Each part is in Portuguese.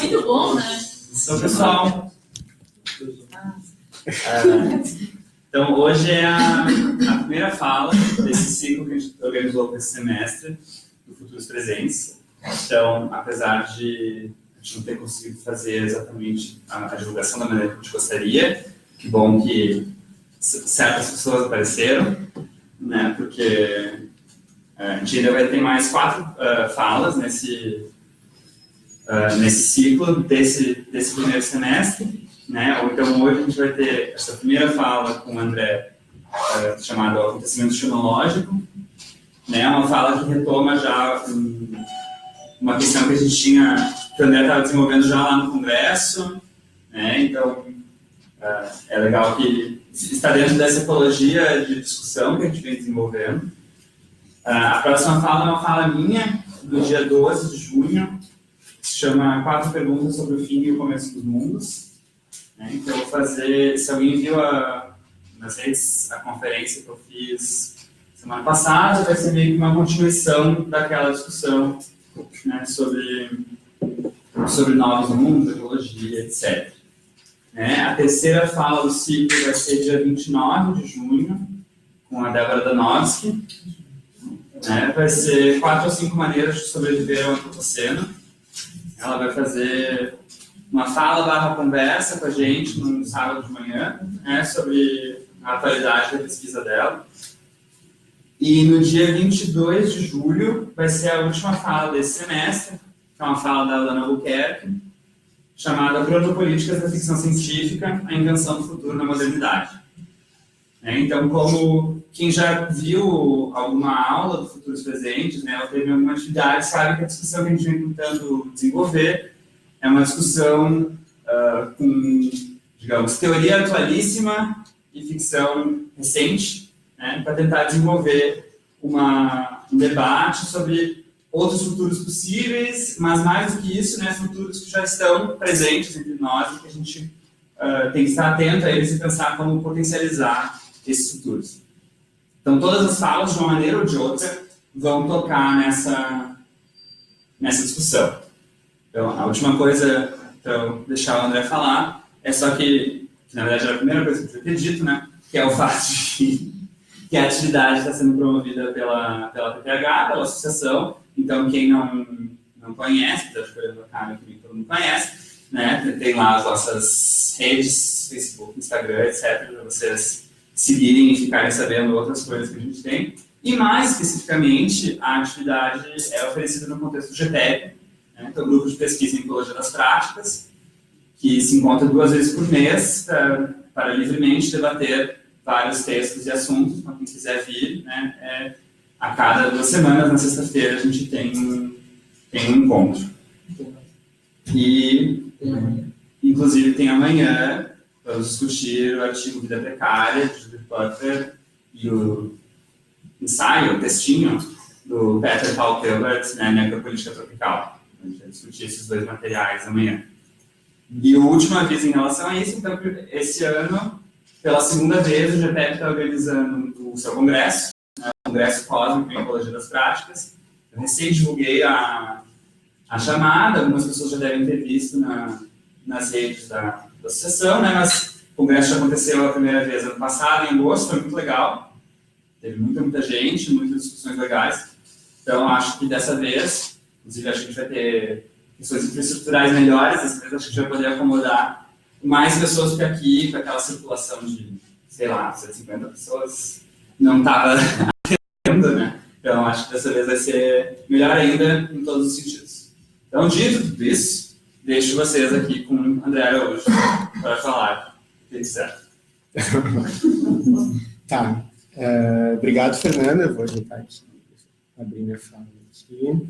muito bom, né? Então, pessoal, então hoje é a primeira fala desse ciclo que a gente organizou para esse semestre, do Futuros Presentes. Então, apesar de a gente não ter conseguido fazer exatamente a divulgação da maneira que a gente gostaria, que bom que certas pessoas apareceram, né, porque a gente ainda vai ter mais 4 falas nesse ciclo desse primeiro semestre, né? Ou então hoje a gente vai ter essa primeira fala com o André, chamada Acontecimento Xenológico, né? Uma fala que retoma já uma questão que a gente tinha, que o André estava desenvolvendo já lá no Congresso, né? Então é legal que está dentro dessa ecologia de discussão que a gente vem desenvolvendo. A próxima fala é uma fala minha, do dia 12 de junho, que se chama 4 perguntas sobre o fim e o começo dos mundos. Então, eu vou fazer, se alguém viu nas redes a conferência que eu fiz semana passada, vai ser meio que uma continuação daquela discussão, né, sobre novos mundos, ecologia, etc. A terceira fala do ciclo vai ser dia 29 de junho, com a Débora Danowski. Vai ser 4 ou 5 maneiras de sobreviver ao antropoceno. Ela vai fazer uma fala / conversa com a gente no sábado de manhã, sobre a atualidade da pesquisa dela. E no dia 22 de julho vai ser a última fala desse semestre, que é uma fala da Alana Albuquerque, chamada Cronopolíticas da Ficção Científica, a Invenção do Futuro na Modernidade. Então, como quem já viu alguma aula do Futuros Presentes, ou teve alguma atividade, sabe que a discussão que a gente vem tentando desenvolver é uma discussão com, digamos, teoria atualíssima e ficção recente, para tentar desenvolver um debate sobre outros futuros possíveis, mas mais do que isso, futuros que já estão presentes entre nós e que a gente tem que estar atento a eles e pensar como potencializar esses futuros. Então, todas as falas, de uma maneira ou de outra, vão tocar nessa discussão. Então, a última coisa para eu deixar o André falar é só que na verdade, era a primeira coisa que eu tinha dito, que é o fato de que a atividade está sendo promovida pela PPH, pela associação. Então, quem não conhece, apesar de eu cara que todo mundo conhece, tem lá as nossas redes, Facebook, Instagram, etc., para vocês seguirem e ficarem sabendo outras coisas que a gente tem. E, mais especificamente, a atividade é oferecida no contexto do GPEP, que é o Grupo de Pesquisa em Ecologia das Práticas, que se encontra 2 vezes por mês para livremente debater vários textos e assuntos, para quem quiser vir. A cada 2 semanas, na sexta-feira, a gente tem um encontro. E, inclusive, tem amanhã. Vamos discutir o artigo Vida Precária, de Judith Butler, e o ensaio, o textinho, do Peter Paul Tilbert, Necropolítica Tropical. A gente vai discutir esses 2 materiais amanhã. E o último aviso em relação a isso, então, esse ano, pela segunda vez, o GPEP está organizando o seu congresso, o Congresso Cósmico em Ecologia das Práticas. Eu recém divulguei a chamada, algumas pessoas já devem ter visto nas redes da associação, mas o congresso já aconteceu a primeira vez ano passado, em agosto, foi muito legal. Teve muita gente, muitas discussões legais. Então, acho que dessa vez, inclusive, acho que a gente vai ter questões infraestruturais melhores, dessa vez acho que a gente vai poder acomodar mais pessoas que aqui, com aquela circulação de, sei lá, 150 pessoas, não estava atendendo, Então, acho que dessa vez vai ser melhor ainda em todos os sentidos. Então, dito tudo isso, deixo vocês aqui com o André Araújo para falar o que quiser. Tá. Obrigado, Fernando. Eu vou ajeitar aqui, abrir minha fala aqui.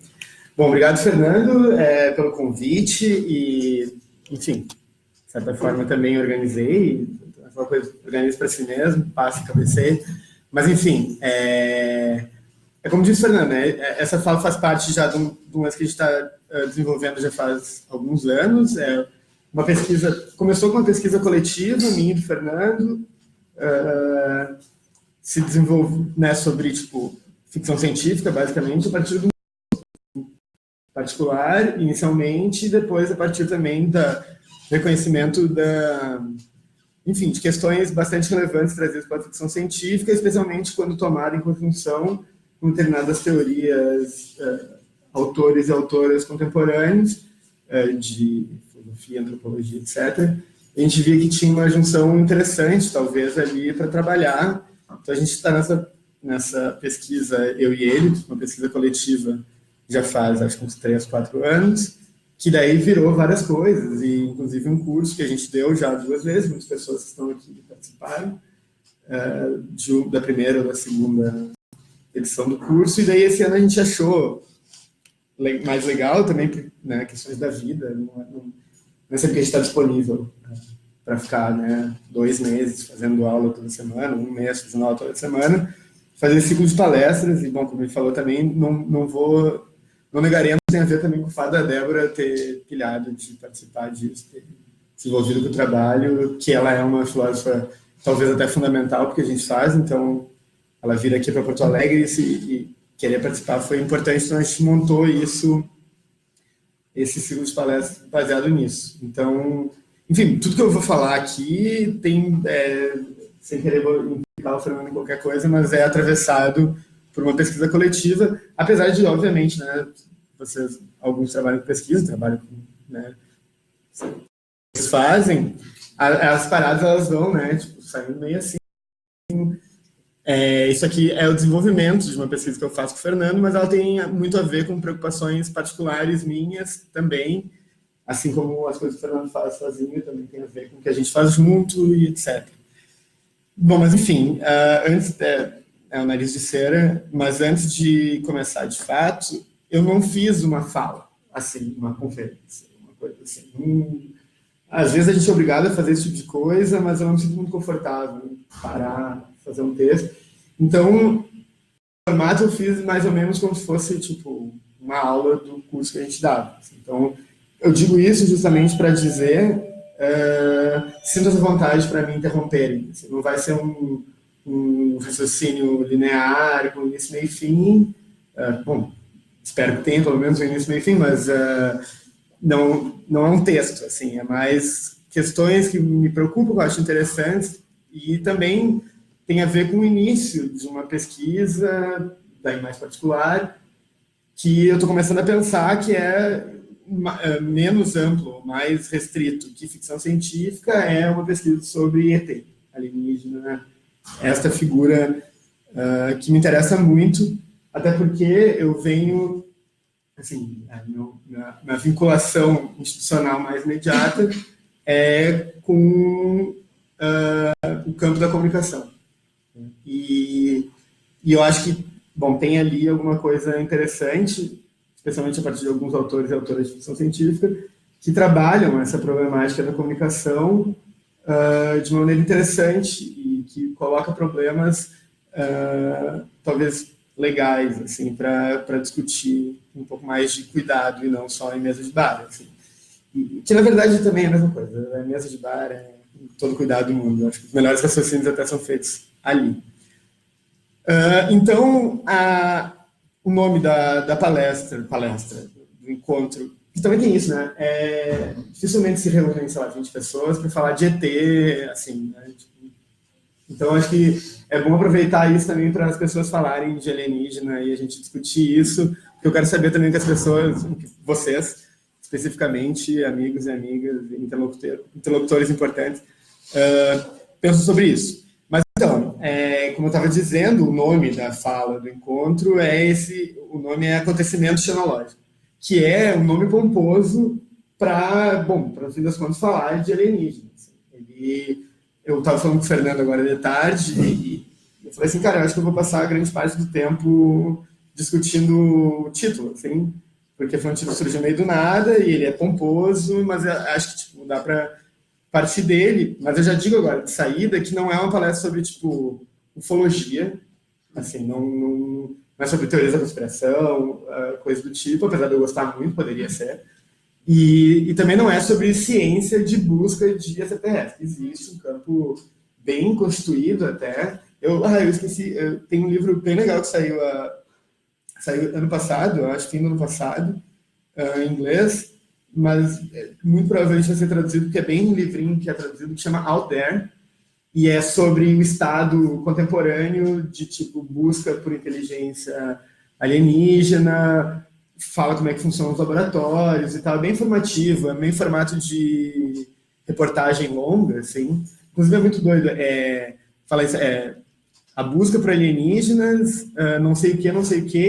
Bom, obrigado, Fernando, pelo convite e, enfim, de certa forma também organizei, uma coisa, organizo para si mesmo, passo e cabecei, mas, enfim, como disse o Fernando, essa fala faz parte já de um lance que a gente está desenvolvendo já faz alguns anos. Uma pesquisa, começou com uma pesquisa coletiva, minha e do Fernando, se desenvolve sobre ficção científica, basicamente, a partir particular, inicialmente, e depois a partir também do reconhecimento enfim, de questões bastante relevantes trazidas pela ficção científica, especialmente quando tomada em conjunção com determinadas teorias, autores e autoras contemporâneos, de filosofia, antropologia, etc. A gente via que tinha uma junção interessante, talvez, ali para trabalhar. Então, a gente está nessa pesquisa, eu e ele, uma pesquisa coletiva, já faz, acho que uns 3, 4 anos, que daí virou várias coisas, e inclusive um curso que a gente deu já 2 vezes, muitas pessoas que estão aqui participaram, da primeira ou da segunda edição do curso, e daí esse ano a gente achou mais legal também, né, questões da vida, não é sempre que a gente está disponível para ficar, né, 2 meses fazendo aula toda semana, 1 mês fazendo aula toda semana, fazer ciclo de palestras, e, bom, como ele falou também, não negaremos, tem a ver também com o fato da Débora ter pilhado de participar disso, ter se envolvido com o trabalho, que ela é uma filósofa talvez até fundamental porque a gente faz, então ela vir aqui para Porto Alegre e querer participar foi importante, então a gente montou esse ciclo de palestras baseado nisso. Então, enfim, tudo que eu vou falar aqui tem, sem querer implicar o Fernando em qualquer coisa, mas é atravessado por uma pesquisa coletiva, apesar de, obviamente, né, alguns trabalham com pesquisa, trabalham com, né, vocês fazem, as paradas elas vão, né, tipo, saindo meio assim. Isso aqui é o desenvolvimento de uma pesquisa que eu faço com o Fernando, mas ela tem muito a ver com preocupações particulares minhas também, assim como as coisas que o Fernando faz sozinho também tem a ver com o que a gente faz junto e etc. Bom, mas enfim, antes o nariz de cera, mas antes de começar de fato, eu não fiz uma fala, assim, uma conferência, uma coisa assim. Às vezes a gente é obrigado a fazer esse tipo de coisa, mas eu não me sinto muito confortável em parar, fazer um texto. Então, o formato eu fiz mais ou menos como se fosse, tipo, uma aula do curso que a gente dava. Então, eu digo isso justamente para dizer, sintam-se à vontade para me interromperem. Assim, não vai ser um raciocínio linear, com início, meio e fim. Bom, espero que tenha pelo menos um início, meio e fim, mas não é um texto, assim, é mais questões que me preocupam, que eu acho interessantes, e também tem a ver com o início de uma pesquisa, daí mais particular, que eu estou começando a pensar que é menos amplo, mais restrito que ficção científica, é uma pesquisa sobre ET, alienígena, esta figura que me interessa muito, até porque eu venho, assim, minha vinculação institucional mais imediata é com o campo da comunicação. E eu acho que, bom, tem ali alguma coisa interessante, especialmente a partir de alguns autores e autoras de ficção científica, que trabalham essa problemática da comunicação de uma maneira interessante e que coloca problemas, talvez legais, assim, para discutir um pouco mais de cuidado e não só em mesa de bar, assim. Que, na verdade, também é a mesma coisa. A mesa de bar é todo cuidado do mundo. Eu acho que os melhores raciocínios até são feitos ali. Então, o nome da palestra, do encontro, que também tem isso, né? Dificilmente se reúnem, sei lá, 20 pessoas para falar de ET, assim, né? Então, acho que é bom aproveitar isso também para as pessoas falarem de alienígena e a gente discutir isso, porque eu quero saber também que as pessoas, vocês, especificamente, amigos e amigas, interlocutores importantes, pensam sobre isso. Mas, então, como eu estava dizendo, o nome da fala do encontro o nome é Acontecimento Xenológico, que é um nome pomposo para, no fim das contas, falar de alienígenas. Eu estava falando com o Fernando agora de tarde e eu falei assim, cara, eu acho que eu vou passar grande parte do tempo discutindo o título, assim, porque foi um título que surgiu meio do nada e ele é pomposo, mas eu acho que tipo, dá para partir dele. Mas eu já digo agora, de saída, que não é uma palestra sobre, tipo, ufologia, assim, não é sobre teorias da conspiração, coisa do tipo, apesar de eu gostar muito, poderia ser. E também não é sobre ciência de busca de extraterrestres. Existe um campo bem constituído até. Eu esqueci, tem um livro bem legal que saiu ano passado, eu acho, fim do ano passado, em inglês, mas muito provavelmente vai ser traduzido, porque é bem um livrinho que é traduzido, que chama Out There, e é sobre o estado contemporâneo de, tipo, busca por inteligência alienígena, fala como é que funcionam os laboratórios e tal, é bem informativo, é meio formato de reportagem longa, assim. Inclusive é muito doido, fala isso, a busca por alienígenas, não sei o que,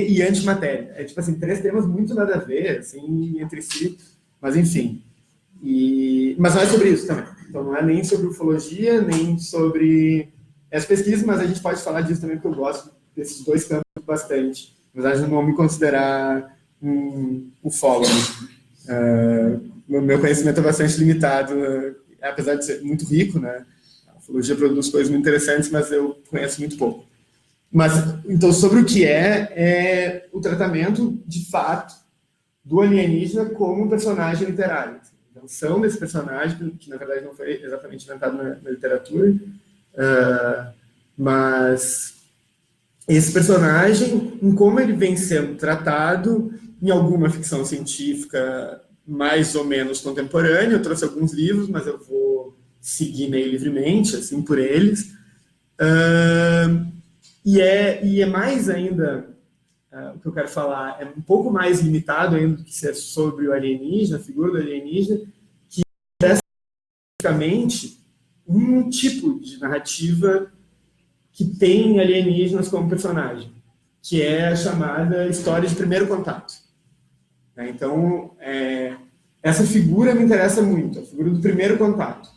e antimatéria. É tipo assim, 3 temas muito nada a ver, assim, entre si, mas enfim. Mas não é sobre isso também. Então não é nem sobre ufologia, nem sobre as pesquisas, mas a gente pode falar disso também, porque eu gosto desses 2 campos bastante. Apesar de não me considerar um ufólogo. Meu conhecimento é bastante limitado, apesar de ser muito rico, né? A ufologia produz coisas muito interessantes, mas eu conheço muito pouco. Mas, então, sobre o que é o tratamento, de fato, do alienígena como um personagem literário. A invenção desse personagem, que na verdade não foi exatamente inventado na literatura, mas esse personagem, em como ele vem sendo tratado em alguma ficção científica mais ou menos contemporânea. Eu trouxe alguns livros, mas eu vou seguir meio livremente, assim, por eles. E é mais ainda, o que eu quero falar, é um pouco mais limitado ainda do que ser sobre o alienígena, a figura do alienígena, que é especificamente um tipo de narrativa que tem alienígenas como personagem, que é a chamada história de primeiro contato. Então, essa figura me interessa muito, a figura do primeiro contato.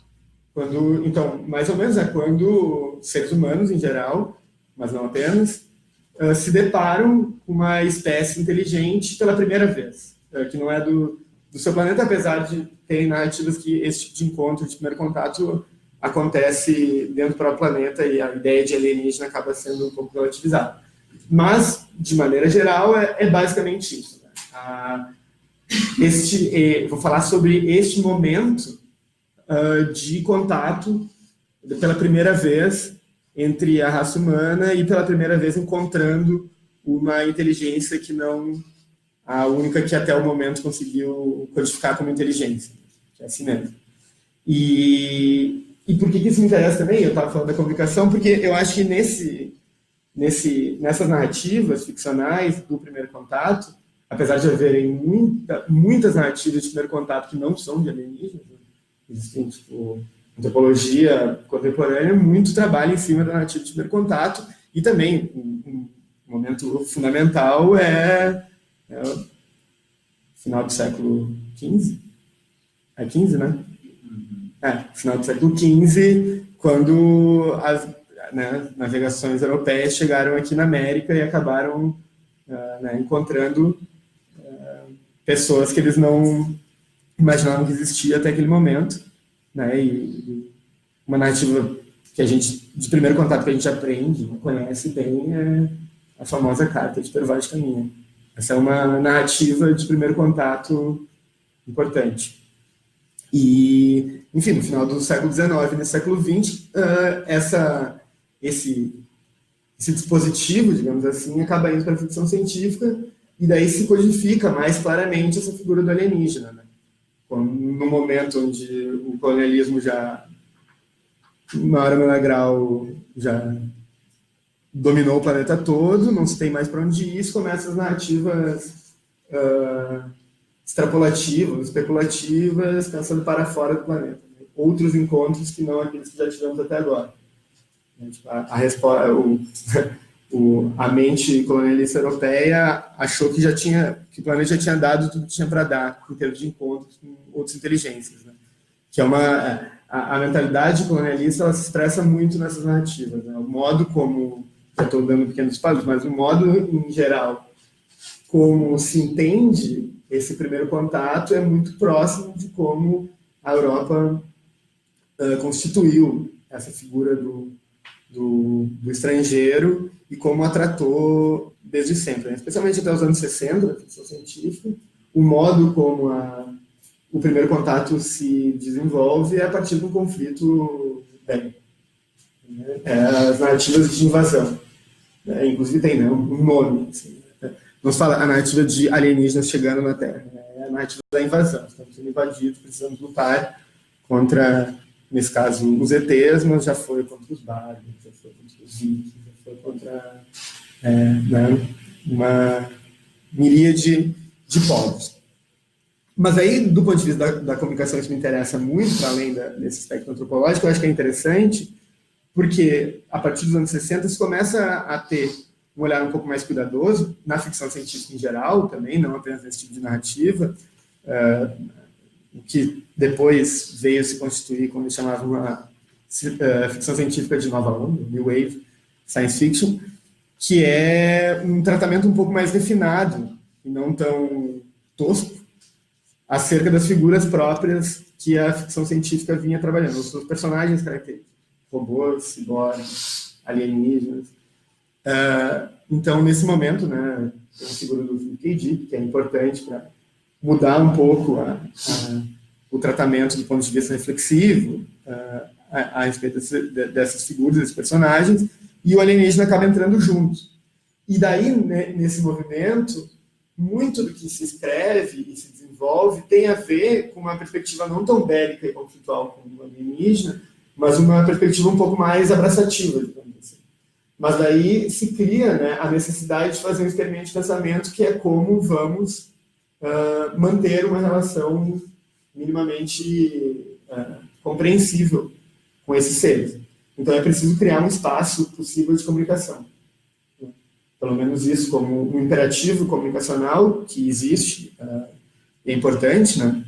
Então, mais ou menos é quando seres humanos, em geral, mas não apenas, se deparam com uma espécie inteligente pela primeira vez, que não é do seu planeta, apesar de ter narrativas que esse tipo de encontro, de primeiro contato, acontece dentro do próprio planeta e a ideia de alienígena acaba sendo um pouco relativizada. Mas, de maneira geral, é basicamente isso. Né? Vou falar sobre este momento de contato pela primeira vez entre a raça humana e pela primeira vez encontrando uma inteligência que não a única que até o momento conseguiu codificar como inteligência, que é assim mesmo. E por que isso me interessa também? Eu estava falando da comunicação, porque eu acho que nessas narrativas ficcionais do primeiro contato, apesar de haverem muitas narrativas de primeiro contato que não são de alienígenas, né? Existem, tipo, antropologia contemporânea, muito trabalho em cima da narrativa de primeiro contato, e também um momento fundamental é o final do século XV. É XV, né? Final do século XV, quando as navegações europeias chegaram aqui na América e acabaram encontrando pessoas que eles não imaginavam que existia até aquele momento, né? E uma narrativa que a gente, de primeiro contato que a gente aprende, conhece bem, é a famosa Carta de Pervaz de Caminha. Essa é uma narrativa de primeiro contato importante. E, enfim, no final do século XIX e no século XX, esse dispositivo, digamos assim, acaba indo para a ficção científica, e daí se codifica mais claramente essa figura do alienígena, né? No momento onde o colonialismo já, em maior ou menor grau, já dominou o planeta todo, não se tem mais para onde ir, começam as narrativas extrapolativas, especulativas, pensando para fora do planeta. Né? Outros encontros que não aqueles que já tivemos até agora. A mente colonialista europeia achou que o planeta já tinha dado tudo que tinha para dar em termos de encontros com outras inteligências, né? Que a mentalidade colonialista, ela se expressa muito nessas narrativas, né? O modo como, já estou dando pequenos espaços, mas o modo em geral como se entende esse primeiro contato é muito próximo de como a Europa constituiu essa figura do estrangeiro e como a tratou desde sempre, né? Especialmente até os anos 60, da ficção científica, o modo como o primeiro contato se desenvolve é a partir de um conflito bélico. As narrativas de invasão. Inclusive tem um nome. Assim, não se fala a narrativa de alienígenas chegando na Terra. a narrativa da invasão. Estamos sendo invadidos, precisamos lutar contra, nesse caso, os ETs, mas já foi contra os Bardos, já foi contra os Vikings, já foi contra né, uma miríade de povos. Mas aí, do ponto de vista da comunicação, isso me interessa muito, para além desse aspecto antropológico, eu acho que é interessante, porque a partir dos anos 60 se começa a ter um olhar um pouco mais cuidadoso, na ficção científica em geral também, não apenas nesse tipo de narrativa, o que depois veio se constituir como eles chamavam uma ficção científica de nova onda, New Wave Science Fiction, que é um tratamento um pouco mais refinado e não tão tosco acerca das figuras próprias que a ficção científica vinha trabalhando, os seus personagens característicos, robôs, ciborgues, alienígenas. Então, nesse momento, né, tem a figura do K. Dick, que é importante para mudar um pouco o tratamento do ponto de vista reflexivo a respeito dessas figuras, desses personagens, e o alienígena acaba entrando junto. E daí, né, nesse movimento, muito do que se escreve e se desenvolve tem a ver com uma perspectiva não tão bélica e conflitual como o alienígena, mas uma perspectiva um pouco mais abraçativa, digamos assim. Mas daí se cria, né, a necessidade de fazer um experimento de pensamento, que é como vamos manter uma relação minimamente compreensível com esses seres. Então é preciso criar um espaço possível de comunicação. Pelo menos isso como um imperativo comunicacional que existe, é importante, né,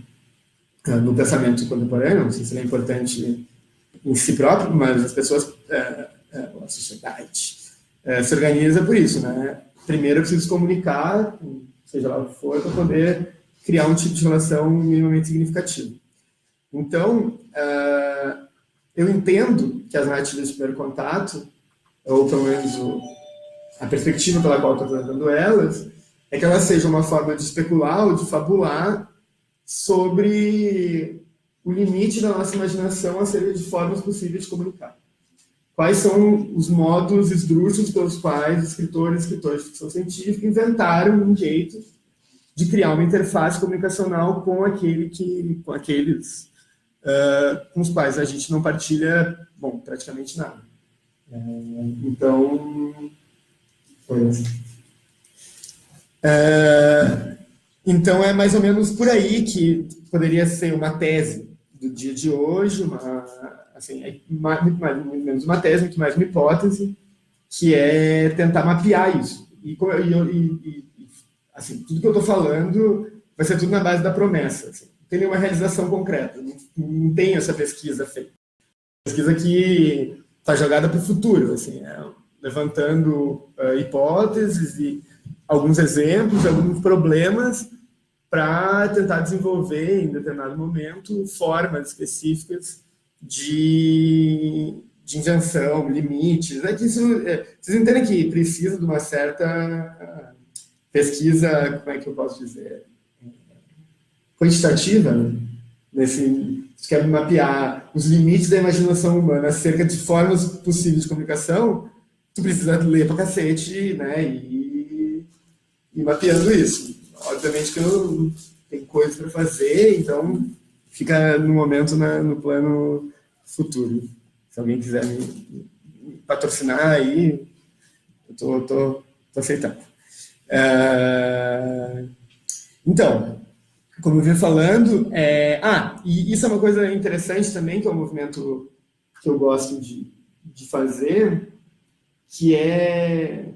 no pensamento contemporâneo, não sei se ele é importante em si próprio, mas as pessoas, a sociedade, se organiza por isso, né? Primeiro eu preciso comunicar, seja lá o que for, para poder criar um tipo de relação minimamente significativo. Então, eu entendo que as narrativas de primeiro contato, ou pelo menos a perspectiva pela qual estou tratando elas, é que elas sejam uma forma de especular ou de fabular sobre o limite da nossa imaginação acerca de formas possíveis de comunicar. Quais são os modos esdrúxulos pelos quais escritores de ficção científica inventaram um jeito de criar uma interface comunicacional com aqueles com os quais a gente não partilha, praticamente nada. Então é mais ou menos por aí que poderia ser uma tese do dia de hoje, muito menos uma tese, muito mais uma hipótese, que é tentar mapear isso. Assim, tudo que eu estou falando vai ser tudo na base da promessa. Assim. Não tem nenhuma realização concreta, não tem essa pesquisa feita. Pesquisa que está jogada para o futuro, assim, levantando hipóteses e alguns exemplos, alguns problemas, para tentar desenvolver, em determinado momento, formas específicas de invenção, limites. Vocês entendem que precisa de uma certa pesquisa, como é que eu posso dizer, quantitativa, né? Se quer mapear os limites da imaginação humana acerca de formas possíveis de comunicação, tu precisa ler pra cacete, né, e mapeando isso. Obviamente que eu tenho coisas para fazer, então fica no momento no plano futuro. Se alguém quiser me patrocinar aí, eu tô aceitando. Então, como eu vinha falando, e isso é uma coisa interessante também, que é um movimento que eu gosto de fazer, que é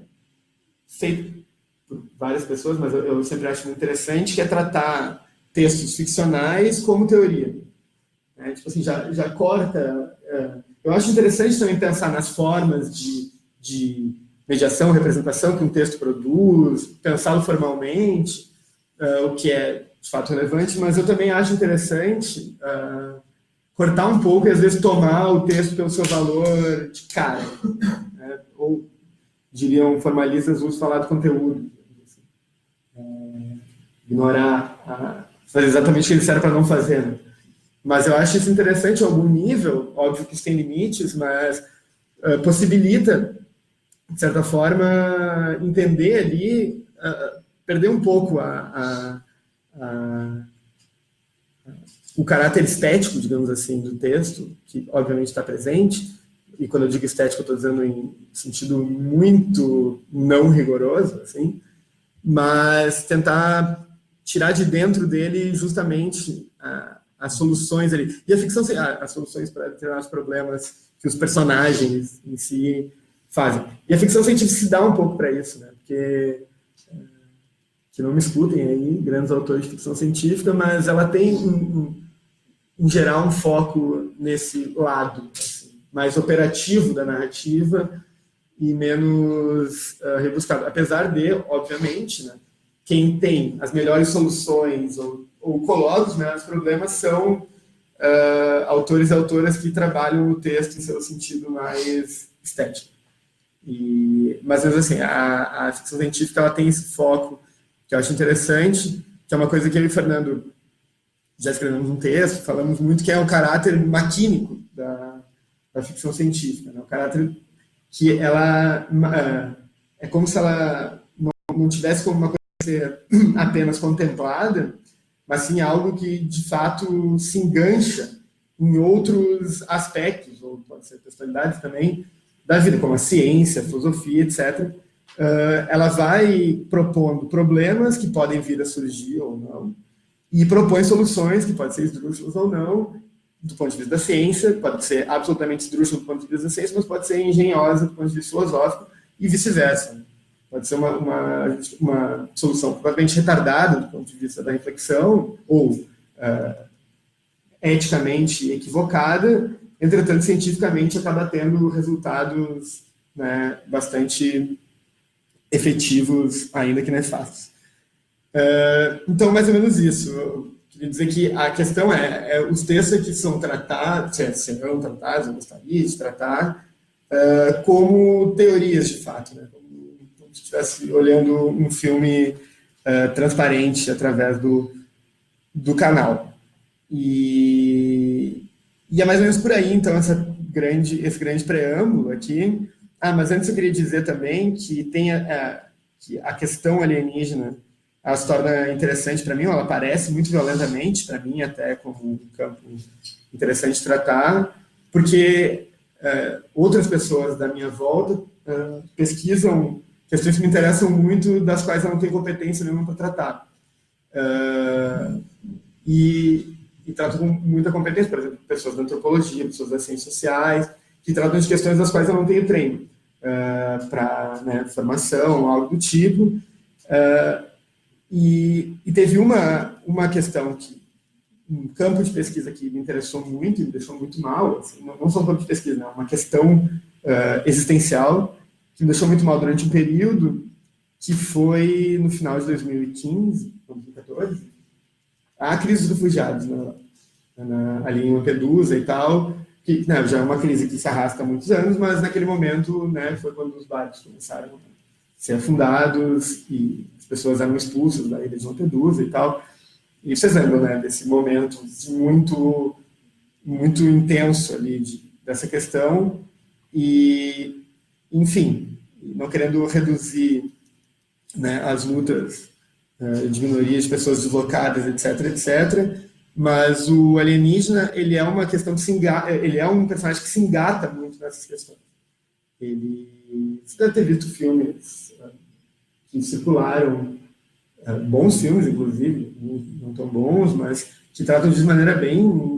feito por várias pessoas, mas eu sempre acho muito interessante, que é tratar textos ficcionais como teoria. Tipo assim, já corta... eu acho interessante também pensar nas formas de mediação, representação que um texto produz, pensá-lo formalmente, o que é de fato relevante, mas eu também acho interessante cortar um pouco e às vezes tomar o texto pelo seu valor de cara, né? Ou diriam formalistas, uso falar do conteúdo, ignorar, fazer exatamente o que ele serve para não fazer, né? Mas eu acho isso interessante a algum nível, óbvio que isso tem limites, mas possibilita, de certa forma, entender ali, perder um pouco a o caráter estético, digamos assim, do texto, que obviamente está presente, e quando eu digo estético, eu estou dizendo em sentido muito não rigoroso, assim, mas tentar tirar de dentro dele justamente as soluções ali. E a ficção, as soluções para determinados problemas que os personagens em si fazem. E a ficção científica se dá um pouco para isso, né? Porque, que não me escutem aí, grandes autores de ficção científica, mas ela tem, em geral, um foco nesse lado, assim, mais operativo da narrativa e menos rebuscado. Apesar de, obviamente, né, quem tem as melhores soluções ou coloca os melhores problemas são autores e autoras que trabalham o texto em seu sentido mais estético. Mas, assim, a ficção científica ela tem esse foco que eu acho interessante, que é uma coisa que eu e o Fernando já escrevemos um texto, falamos muito, que é o caráter maquínico da ficção científica, né? O caráter que ela é como se ela não tivesse como uma coisa ser apenas contemplada, mas sim algo que, de fato, se engancha em outros aspectos, ou pode ser textualidades também, da vida, como a ciência, a filosofia, etc. Ela vai propondo problemas que podem vir a surgir ou não, e propõe soluções que podem ser esdrúxulas ou não, do ponto de vista da ciência, pode ser absolutamente esdrúxula do ponto de vista da ciência, mas pode ser engenhosa do ponto de vista filosófico, e vice-versa. Pode ser uma solução provavelmente retardada do ponto de vista da reflexão, ou eticamente equivocada, entretanto, cientificamente acaba tendo resultados, né, bastante efetivos, ainda que nefastos. Então, mais ou menos isso. Eu queria dizer que a questão os textos que são tratados, serão tratados, eu gostaria de tratar, como teorias, de fato, né? Como se estivesse olhando um filme transparente através do canal. E é mais ou menos por aí, então, esse grande preâmbulo aqui. Mas antes eu queria dizer também que que a questão alienígena ela se torna interessante para mim, ela aparece muito violentamente para mim, até como um campo interessante de tratar, porque outras pessoas da minha volta pesquisam questões que me interessam muito, das quais eu não tenho competência nenhuma para tratar. E trato com muita competência, por exemplo, pessoas da antropologia, pessoas das ciências sociais, que tratam de questões das quais eu não tenho treino para formação, algo do tipo. E teve uma questão um campo de pesquisa que me interessou muito e me deixou muito mal, assim, não só um campo de pesquisa, não, uma questão existencial que me deixou muito mal durante um período, que foi no final de 2015, 2014, a crise dos refugiados ali em Lampedusa e tal, que já é uma crise que se arrasta há muitos anos, mas naquele momento foi quando os barcos começaram a ser afundados e as pessoas eram expulsas da ilha de Lampedusa e tal. E vocês lembram, né, desse momento muito, muito intenso ali dessa questão. E, enfim, não querendo reduzir, né, as lutas de minorias, de pessoas deslocadas, etc., etc., mas o alienígena, ele é uma questão ele é um personagem que se engata muito nessas questões. Você deve ter visto filmes que circularam, bons filmes, inclusive, não tão bons, mas que tratam de maneira bem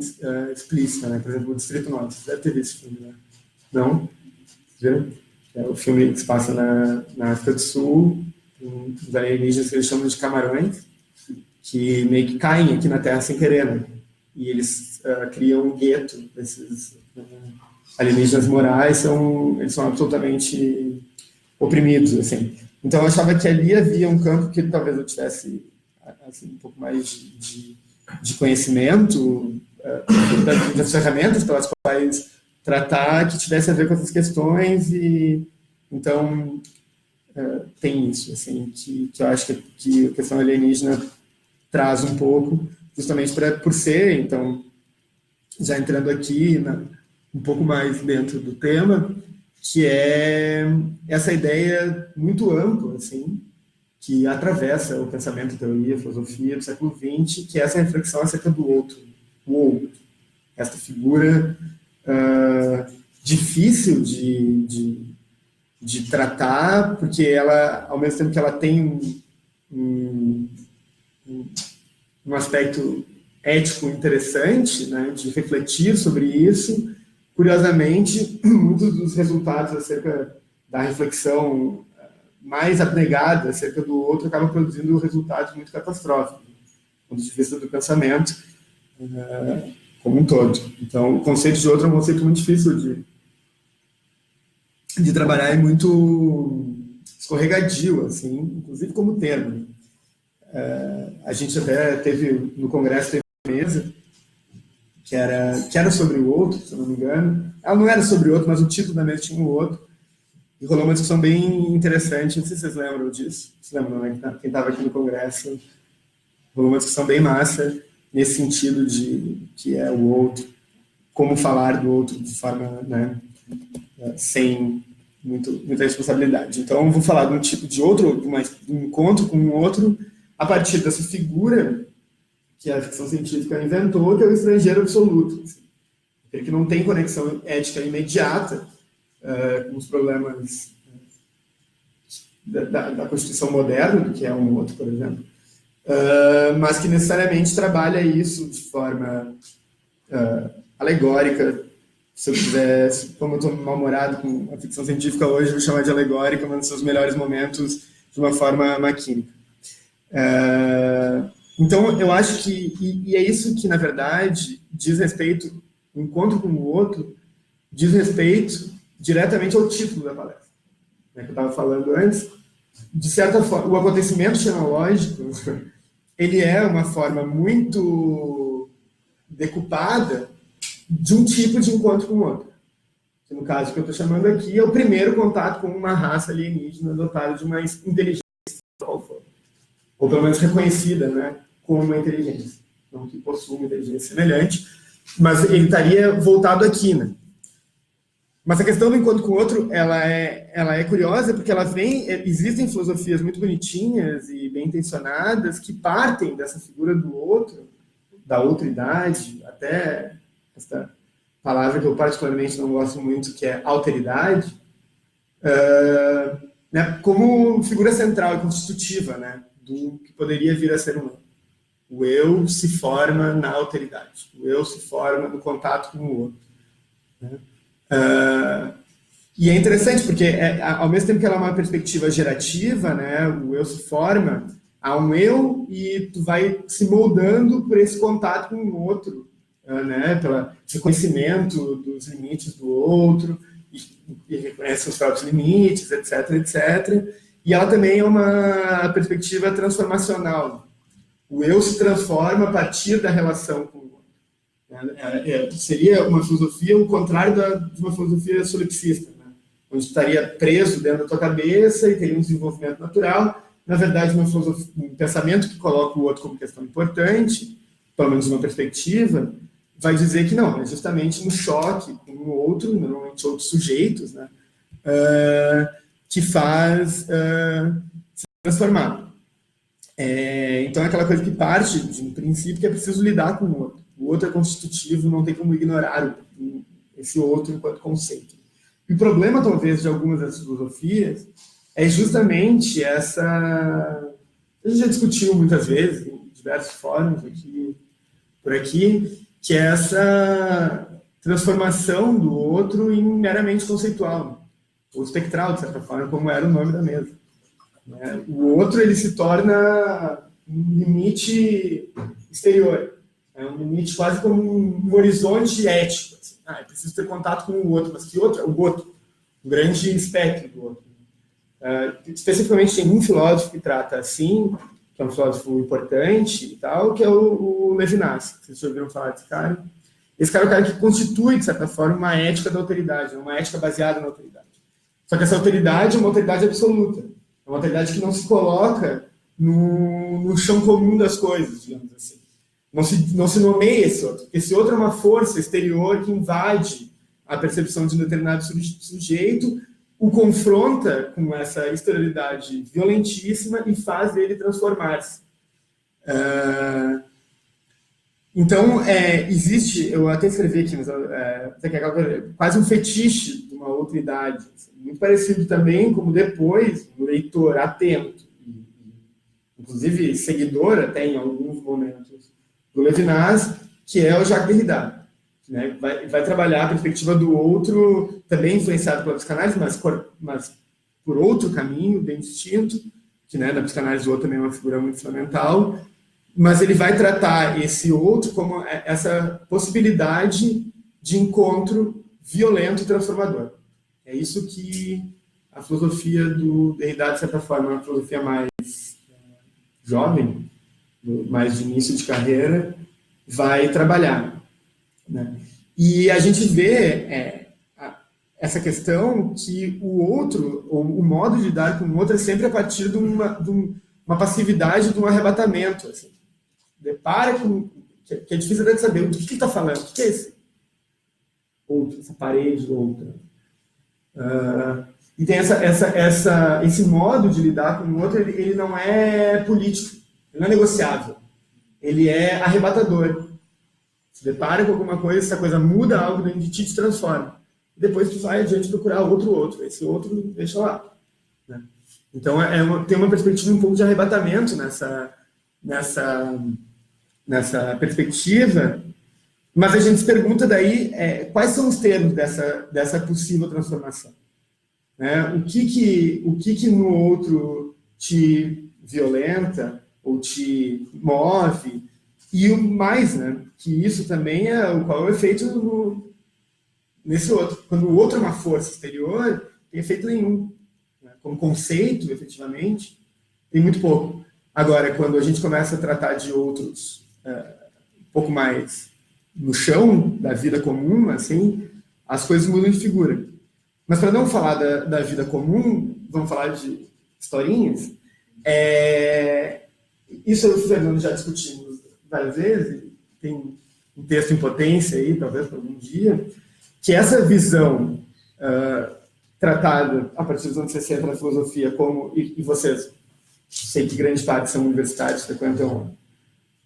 explícita, né? Por exemplo, o Distrito Norte. Você deve ter visto esse filme, né? Não? Viram? É o filme que se passa na África do Sul, os alienígenas que eles chamam de camarões, que meio que caem aqui na Terra sem querer, né? E eles criam um gueto desses alienígenas morais, eles são absolutamente oprimidos, assim. Então, eu achava que ali havia um campo que talvez eu tivesse assim, um pouco mais de conhecimento, das ferramentas pelas quais tratar, que tivesse a ver com essas questões, e então tem isso, assim, que eu acho que a questão alienígena traz um pouco, justamente por ser, então, já entrando aqui um pouco mais dentro do tema, que é essa ideia muito ampla, assim, que atravessa o pensamento, a teoria, a filosofia do século XX, que é essa reflexão acerca do outro, o outro. Essa figura difícil de tratar, porque ela, ao mesmo tempo que ela tem um aspecto ético interessante, né, de refletir sobre isso, curiosamente, muitos dos resultados acerca da reflexão mais abnegada acerca do outro acabam produzindo resultados muito catastróficos, do ponto de vista do pensamento como um todo. Então, o conceito de outro é um conceito muito difícil de trabalhar e muito escorregadio, assim, inclusive como termo. A gente até teve, no congresso, uma mesa que era sobre o outro, se eu não me engano. Ela não era sobre o outro, mas o título da mesa tinha o outro. E rolou uma discussão bem interessante, não sei se vocês lembram disso. Vocês lembram, né? Quem estava aqui no congresso, rolou uma discussão bem massa, nesse sentido de que é o outro, como falar do outro de forma, né, sem muita responsabilidade. Então, eu vou falar de um tipo de outro, de um encontro com um outro, a partir dessa figura que a ficção científica inventou, que é o estrangeiro absoluto. Assim. Aquele que não tem conexão ética imediata com os problemas da Constituição moderna, do que é um outro, por exemplo, mas que necessariamente trabalha isso de forma alegórica. Se eu quiser, como eu estou mal-humorado com a ficção científica hoje, eu vou chamar de alegórica, mas nos seus melhores momentos de uma forma maquínica. Então, eu acho que, e é isso que, na verdade, diz respeito, o encontro com o outro, diz respeito diretamente ao título da palestra, né, que eu estava falando antes. De certa forma, o acontecimento xenológico, ele é uma forma muito decupada de um tipo de encontro com o outro. Que, no caso que eu estou chamando aqui, é o primeiro contato com uma raça alienígena dotada de uma inteligência, ou pelo menos reconhecida, né, como uma inteligência. Não que possua uma inteligência semelhante, mas ele estaria voltado aqui, né? Mas a questão do encontro com o outro, ela é curiosa porque existem filosofias muito bonitinhas e bem intencionadas que partem dessa figura do outro, da outridade, até essa palavra que eu particularmente não gosto muito, que é alteridade, né, como figura central e constitutiva, né, do que poderia vir a ser um eu. O eu se forma na alteridade, o eu se forma no contato com o outro, né? E é interessante porque, ao mesmo tempo que ela é uma perspectiva gerativa, né, o eu se forma, há um eu e tu vai se moldando por esse contato com o outro, né, pelo reconhecimento dos limites do outro, e reconhece os próprios limites, etc, etc. E ela também é uma perspectiva transformacional. O eu se transforma a partir da relação com o outro. Seria uma filosofia o contrário de uma filosofia solipsista, né? Onde estaria preso dentro da tua cabeça e teria um desenvolvimento natural. Na verdade, um pensamento que coloca o outro como questão importante, pelo menos uma perspectiva, vai dizer que não, é justamente no choque com o outro, normalmente outros sujeitos, né, que faz se transformar. Então é aquela coisa que parte de um princípio que é preciso lidar com o outro. O outro é constitutivo, não tem como ignorar esse outro enquanto conceito. E o problema, talvez, de algumas dessas filosofias é justamente essa... A gente já discutiu muitas vezes, em diversos fóruns por aqui, que é essa transformação do outro em meramente conceitual, ou espectral, de certa forma, como era o nome da mesa. O outro, ele se torna um limite exterior. É um limite quase como um horizonte ético. Assim. Eu preciso ter contato com o outro, mas que outro? O outro. Um grande espectro do outro. Especificamente, tem um filósofo que trata assim, que é um filósofo importante e tal, que é o Levinas. Vocês já ouviram falar desse cara? Esse cara é o cara que constitui, de certa forma, uma ética da alteridade, uma ética baseada na alteridade. Só que essa alteridade é uma alteridade absoluta. É uma alteridade que não se coloca no chão comum das coisas, digamos assim. Não se nomeia esse outro. Esse outro é uma força exterior que invade a percepção de um determinado sujeito o confronta com essa exterioridade violentíssima e faz ele transformar-se. Então, existe, eu até escrevi aqui, mas quase um fetiche de uma outra idade, assim, muito parecido também como depois, o leitor atento, inclusive seguidor até em alguns momentos, do Levinas, que é o Jacques Derrida, né? Vai trabalhar a perspectiva do outro, também influenciado pela psicanálise, mas por outro caminho bem distinto, que, né, na psicanálise o outro também é uma figura muito fundamental, mas ele vai tratar esse outro como essa possibilidade de encontro violento e transformador. É isso que a filosofia do Derrida, de certa forma, é uma filosofia mais jovem, mais de início de carreira, vai trabalhar, né? E a gente vê essa questão que o outro, ou o modo de lidar com o outro, é sempre a partir de uma passividade, de um arrebatamento. Assim. Depara com... que é difícil até de saber do que ele está falando. O que é esse outro, essa parede outra? E tem esse modo de lidar com o outro, ele não é político, ele não é negociável. Ele é arrebatador. Se depara com alguma coisa, essa coisa muda algo dentro de ti, te transforma. E depois tu vai adiante procurar outro. Esse outro deixa lá. Né? Então, tem uma perspectiva um pouco de arrebatamento nessa perspectiva, mas a gente se pergunta daí quais são os termos dessa possível transformação. Né? O que no outro te violenta ou te move, e o mais, né, que isso também qual é o efeito nesse outro. Quando o outro é uma força exterior, tem efeito nenhum. Né? Como conceito, efetivamente, tem muito pouco. Agora, quando a gente começa a tratar de outros um pouco mais no chão da vida comum, assim, as coisas mudam de figura. Mas para não falar da vida comum, vamos falar de historinhas. Isso eu e o Fernando já discutimos várias vezes, tem um texto em potência aí, talvez para algum dia, que essa visão tratada a partir dos anos 60 na filosofia, como, e vocês, sei que grande parte são universitários, frequentam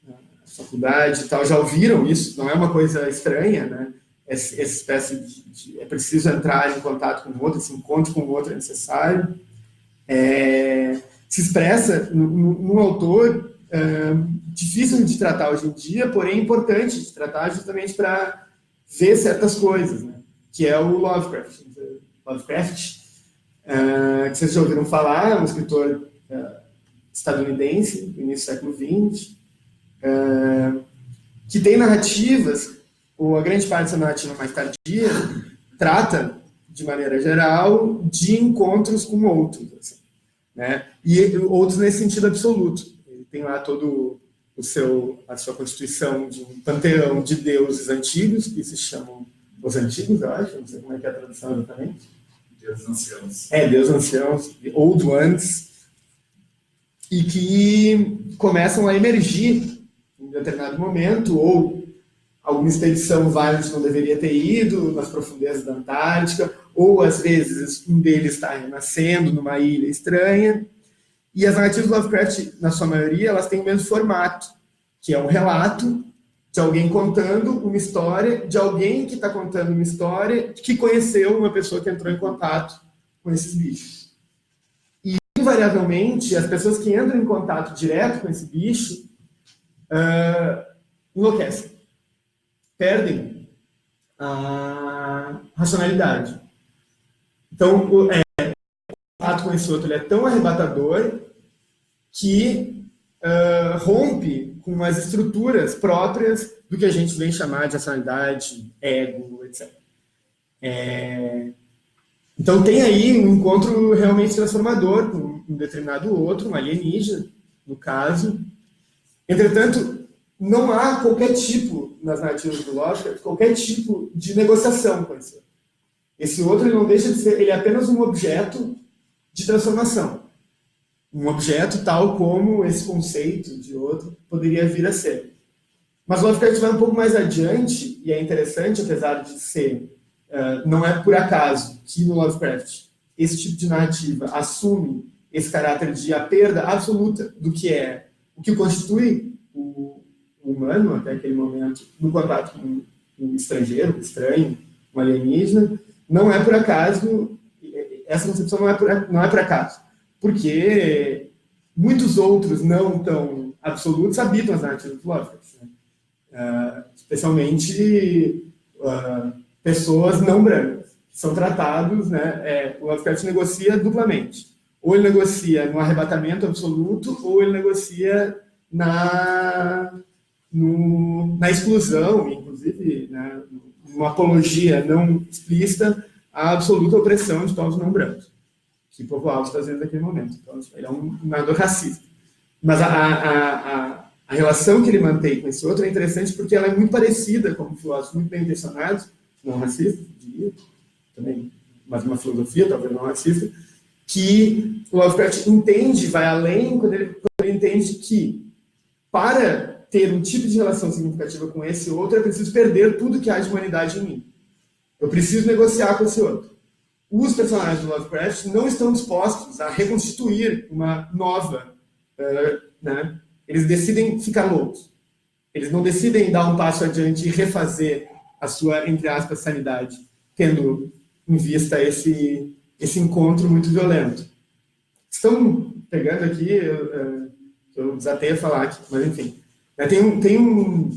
a faculdade e tal, já ouviram isso, não é uma coisa estranha, né? Essa espécie de é preciso entrar em contato com o outro, esse encontro com o outro é necessário. Se expressa num autor difícil de tratar hoje em dia, porém importante de tratar justamente para ver certas coisas, né? Que é o Lovecraft. Que vocês já ouviram falar, um escritor estadunidense, do início do século XX, que tem narrativas, ou a grande parte dessa narrativa mais tardia, trata, de maneira geral, de encontros com outros, assim, né? E outros nesse sentido absoluto. Ele tem lá todo a sua constituição de um panteão de deuses antigos, que se chamam os antigos, eu acho, não sei como é que é a tradução exatamente. Deuses anciãos. Deuses anciãos, Old Ones, e que começam a emergir em determinado momento, ou alguma expedição vai onde não deveria ter ido, nas profundezas da Antártica, ou às vezes um deles está renascendo numa ilha estranha. E as narrativas do Lovecraft, na sua maioria, elas têm o mesmo formato, que é um relato de alguém contando uma história, de alguém que está contando uma história que conheceu uma pessoa que entrou em contato com esses bichos. E, invariavelmente, as pessoas que entram em contato direto com esse bicho enlouquecem, perdem a racionalidade. Então, o contato com esse outro ele é tão arrebatador que rompe com as estruturas próprias do que a gente vem chamar de racionalidade, ego, etc. Então tem aí um encontro realmente transformador com um determinado outro, um alienígena, no caso. Entretanto, não há qualquer tipo, nas narrativas do Lovecraft, qualquer tipo de negociação com esse outro. Esse outro ele não deixa de ser, ele é apenas um objeto de transformação. Um objeto tal como esse conceito de outro poderia vir a ser. Mas o Lovecraft vai um pouco mais adiante, e é interessante, apesar de ser... não é por acaso que no Lovecraft esse tipo de narrativa assume esse caráter de a perda absoluta do que é o que constitui o humano até aquele momento no contato com um estrangeiro, um estranho, um alienígena, não é por acaso, essa concepção não é por acaso, porque muitos outros não tão absolutos habitam as narrativas do Lovecraft, né? Especialmente pessoas não brancas, que são tratados, né? O Lovecraft negocia duplamente. Ou ele negocia no arrebatamento absoluto, ou ele negocia na exclusão, inclusive, né, numa apologia não explícita à absoluta opressão de povos não brancos, que povoavam os Estados Unidos naquele momento. Então, ele é um narrador racista. Mas a relação que ele mantém com esse outro é interessante porque ela é muito parecida, como filósofos muito bem intencionados, não racistas, diria, também, mas uma filosofia, talvez não racista, que o Lovecraft entende, vai além, quando ele entende que, para ter um tipo de relação significativa com esse outro, é preciso perder tudo que há de humanidade em mim. Eu preciso negociar com esse outro. Os personagens do Lovecraft não estão dispostos a reconstituir uma nova, né? Eles decidem ficar loucos. Eles não decidem dar um passo adiante e refazer a sua, entre aspas, sanidade, tendo em vista esse encontro muito violento. Estão pegando aqui, eu desatei a falar aqui, mas enfim. Tem um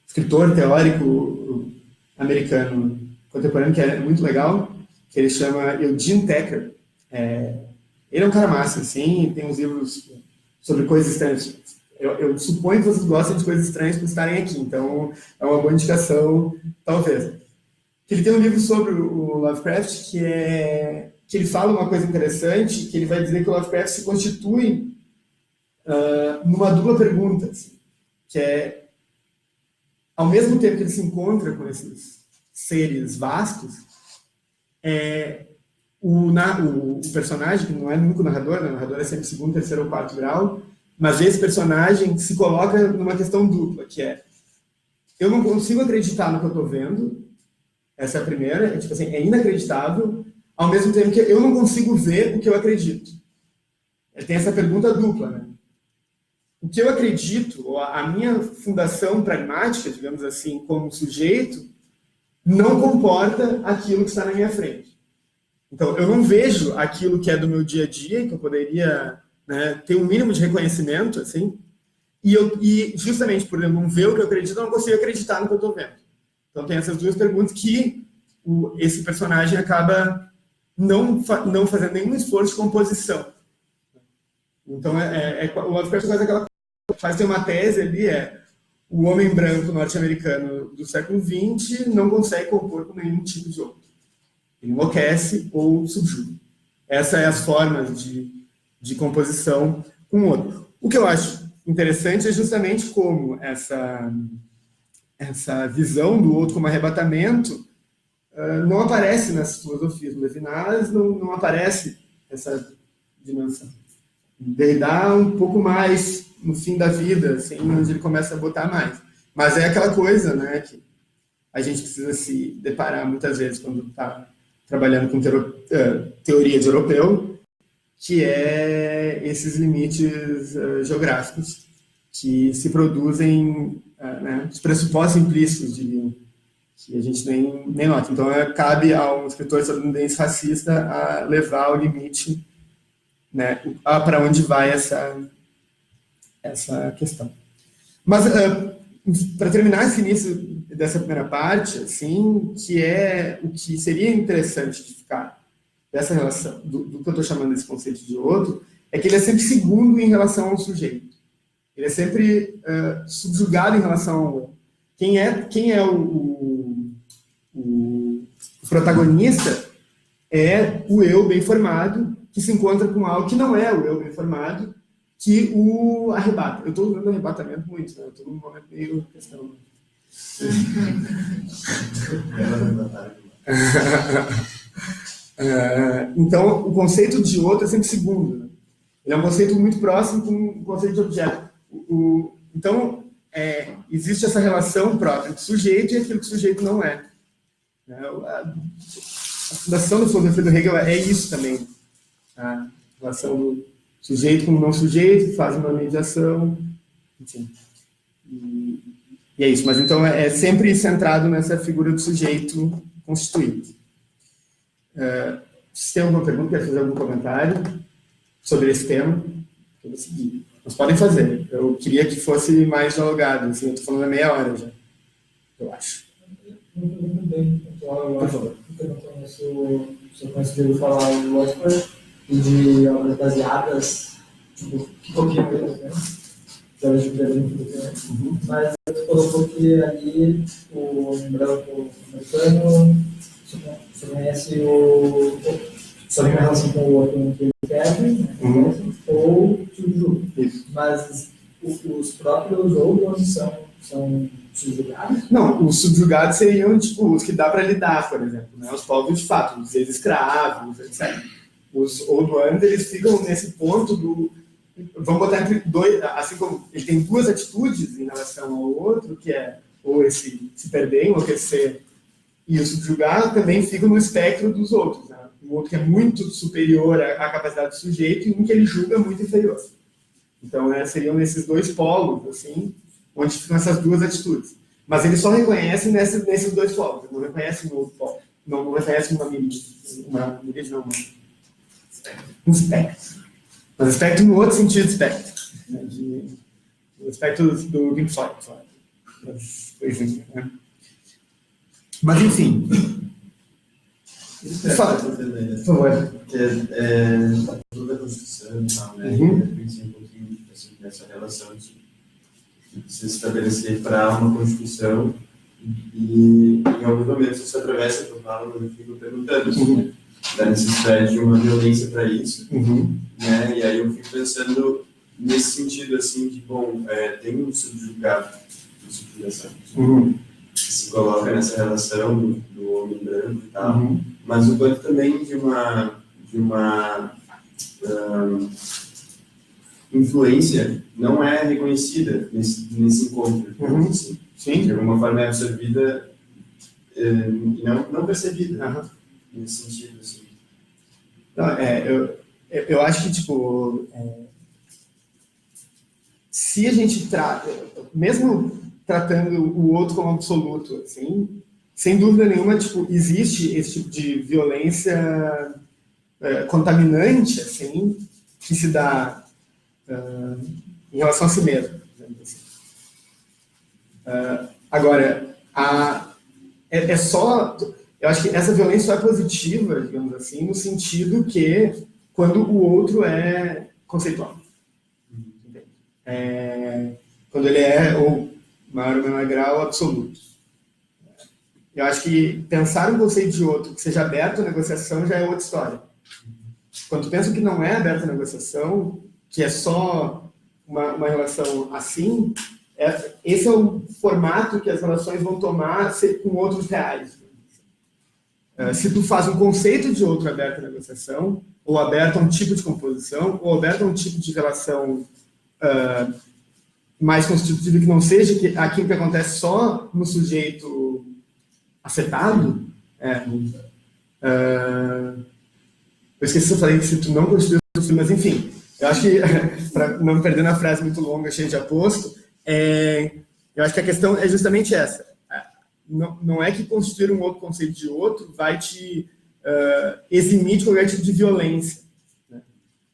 escritor teórico americano contemporâneo que é muito legal, que ele chama Eugene Tucker. Ele é um cara massa, assim, tem uns livros sobre coisas estranhas. Eu suponho que vocês gostam de coisas estranhas por estarem aqui, então é uma boa indicação, talvez. Ele tem um livro sobre o Lovecraft que ele fala uma coisa interessante, que ele vai dizer que o Lovecraft se constitui numa dupla pergunta, assim, que é, ao mesmo tempo que ele se encontra com esses seres vastos, o personagem, que não é nunca o narrador, né? O narrador é sempre segundo, terceiro ou quarto grau, mas esse personagem se coloca numa questão dupla, que é, eu não consigo acreditar no que eu estou vendo, essa é a primeira, tipo assim, é inacreditável, ao mesmo tempo que eu não consigo ver o que eu acredito. Ele tem essa pergunta dupla, né? O que eu acredito, ou a minha fundação pragmática, digamos assim, como sujeito, não comporta aquilo que está na minha frente. Então, eu não vejo aquilo que é do meu dia a dia, que eu poderia, né, ter um mínimo de reconhecimento, assim, e justamente por eu não ver o que eu acredito, eu não consigo acreditar no que eu estou vendo. Então, tem essas duas perguntas que esse personagem acaba não fazendo nenhum esforço de composição. Então, o Lovecraft faz uma tese ali, o homem branco norte-americano do século XX não consegue compor com nenhum tipo de outro. Ele enlouquece ou subjuga. Essas são as formas de composição com o outro. O que eu acho interessante é justamente como essa visão do outro como arrebatamento não aparece nas filosofias do Levinas, não aparece essa dimensão. Derrida um pouco mais no fim da vida, assim, onde ele começa a botar mais. Mas é aquela coisa, né, que a gente precisa se deparar muitas vezes quando está trabalhando com teoria de europeu, que é esses limites geográficos que se produzem, né, os pressupostos implícitos, diriam, que a gente nem nota. Então, cabe a um escritor estadunidense racista a levar o limite, né, para onde vai essa questão. Mas, para terminar esse início dessa primeira parte, assim, que é o que seria interessante de ficar dessa relação, do que eu estou chamando desse conceito de outro, é que ele é sempre segundo em relação ao sujeito. Ele é sempre subjugado em relação ao outro. Quem é o protagonista é o eu bem formado, que se encontra com algo que não é o eu bem formado, que o arrebata. Eu estou usando arrebatamento muito, né? Eu estou num momento meio questão. Então, o conceito de outro é sempre segundo. Né? Ele é um conceito muito próximo com o conceito de objeto. Então, existe essa relação própria entre o sujeito e aquilo que o sujeito não é. fundação da filosofia do Hegel é isso também. A relação do sujeito com o não sujeito, faz uma mediação, enfim. E é isso. Mas então é sempre centrado nessa figura do sujeito constituído. Se tem alguma pergunta, quer fazer algum comentário sobre esse tema, eu vou seguir. Mas podem fazer. Eu queria que fosse mais dialogado. Assim, eu estou falando há meia hora já, eu acho. Muito bem. Então, Por favor. eu não conheço, se eu consigo falar o Lotper e de obras baseadas, tipo, que copiam eles, né? Que elas diferem tudo, né? Mas você colocou que ali o branco americano você conhece só tem uma relação com o outro que ele perde, né? Ou subjuga. Mas os próprios outros são subjugados? Não, os subjugados seriam tipo, os que dá para lidar, por exemplo, né? Os povos de fato, os ex-escravos, etc. Os old ones, eles ficam nesse ponto do... Vamos botar entre dois, assim como ele tem duas atitudes em relação ao outro, que é ou esse se perder, enlouquecer, e o subjugado também fica no espectro dos outros, né? Um outro que é muito superior à capacidade do sujeito e um que ele julga muito inferior. Então, seriam esses dois polos, assim, onde ficam essas duas atitudes. Mas ele só reconhece nesses dois polos, ele não reconhece no outro polo, não reconhece um espectro. Mas espectro no outro sentido de espectro, né? O espectro do Pink Floyd, né? Mas, enfim. Fala, por favor. Toda a Constituição e tal, né? Eu pensei um pouquinho assim, nessa relação de se estabelecer para uma Constituição e, em alguns momentos, isso atravessa o que eu falo, eu fico perguntando assim, da necessidade de uma violência para isso, né? E aí eu fico pensando nesse sentido, assim, de, bom, tem um subjugado de subjugação, que se coloca nessa relação do homem branco e tal, mas o quanto também de uma influência não é reconhecida nesse encontro, assim. Sim. De alguma forma é absorvida e não percebida, nesse sentido, assim. Não, eu acho que, tipo, se a gente mesmo tratando o outro como absoluto, assim, sem dúvida nenhuma, tipo, existe esse tipo de violência contaminante, assim, que se dá em relação a si mesmo. Assim. Agora, eu acho que essa violência só é positiva, digamos assim, no sentido que quando o outro é conceitual. Quando ele é, ou maior ou menor grau, absoluto. Eu acho que pensar um conceito de outro que seja aberto à negociação já é outra história. Quando penso que não é aberto à negociação, que é só uma relação assim, esse é o formato que as relações vão tomar com outros reais. Se tu faz um conceito de outro aberto à negociação, ou aberto a um tipo de composição, ou aberto a um tipo de relação mais constitutiva que não seja aquilo que acontece só no sujeito afetado, eu esqueci se eu falei que se tu não constitui, mas enfim, eu acho que, para não perder na frase muito longa, cheia de aposto, eu acho que a questão é justamente essa. Não é que constituir um outro conceito de outro vai te eximir de qualquer tipo de violência. Né?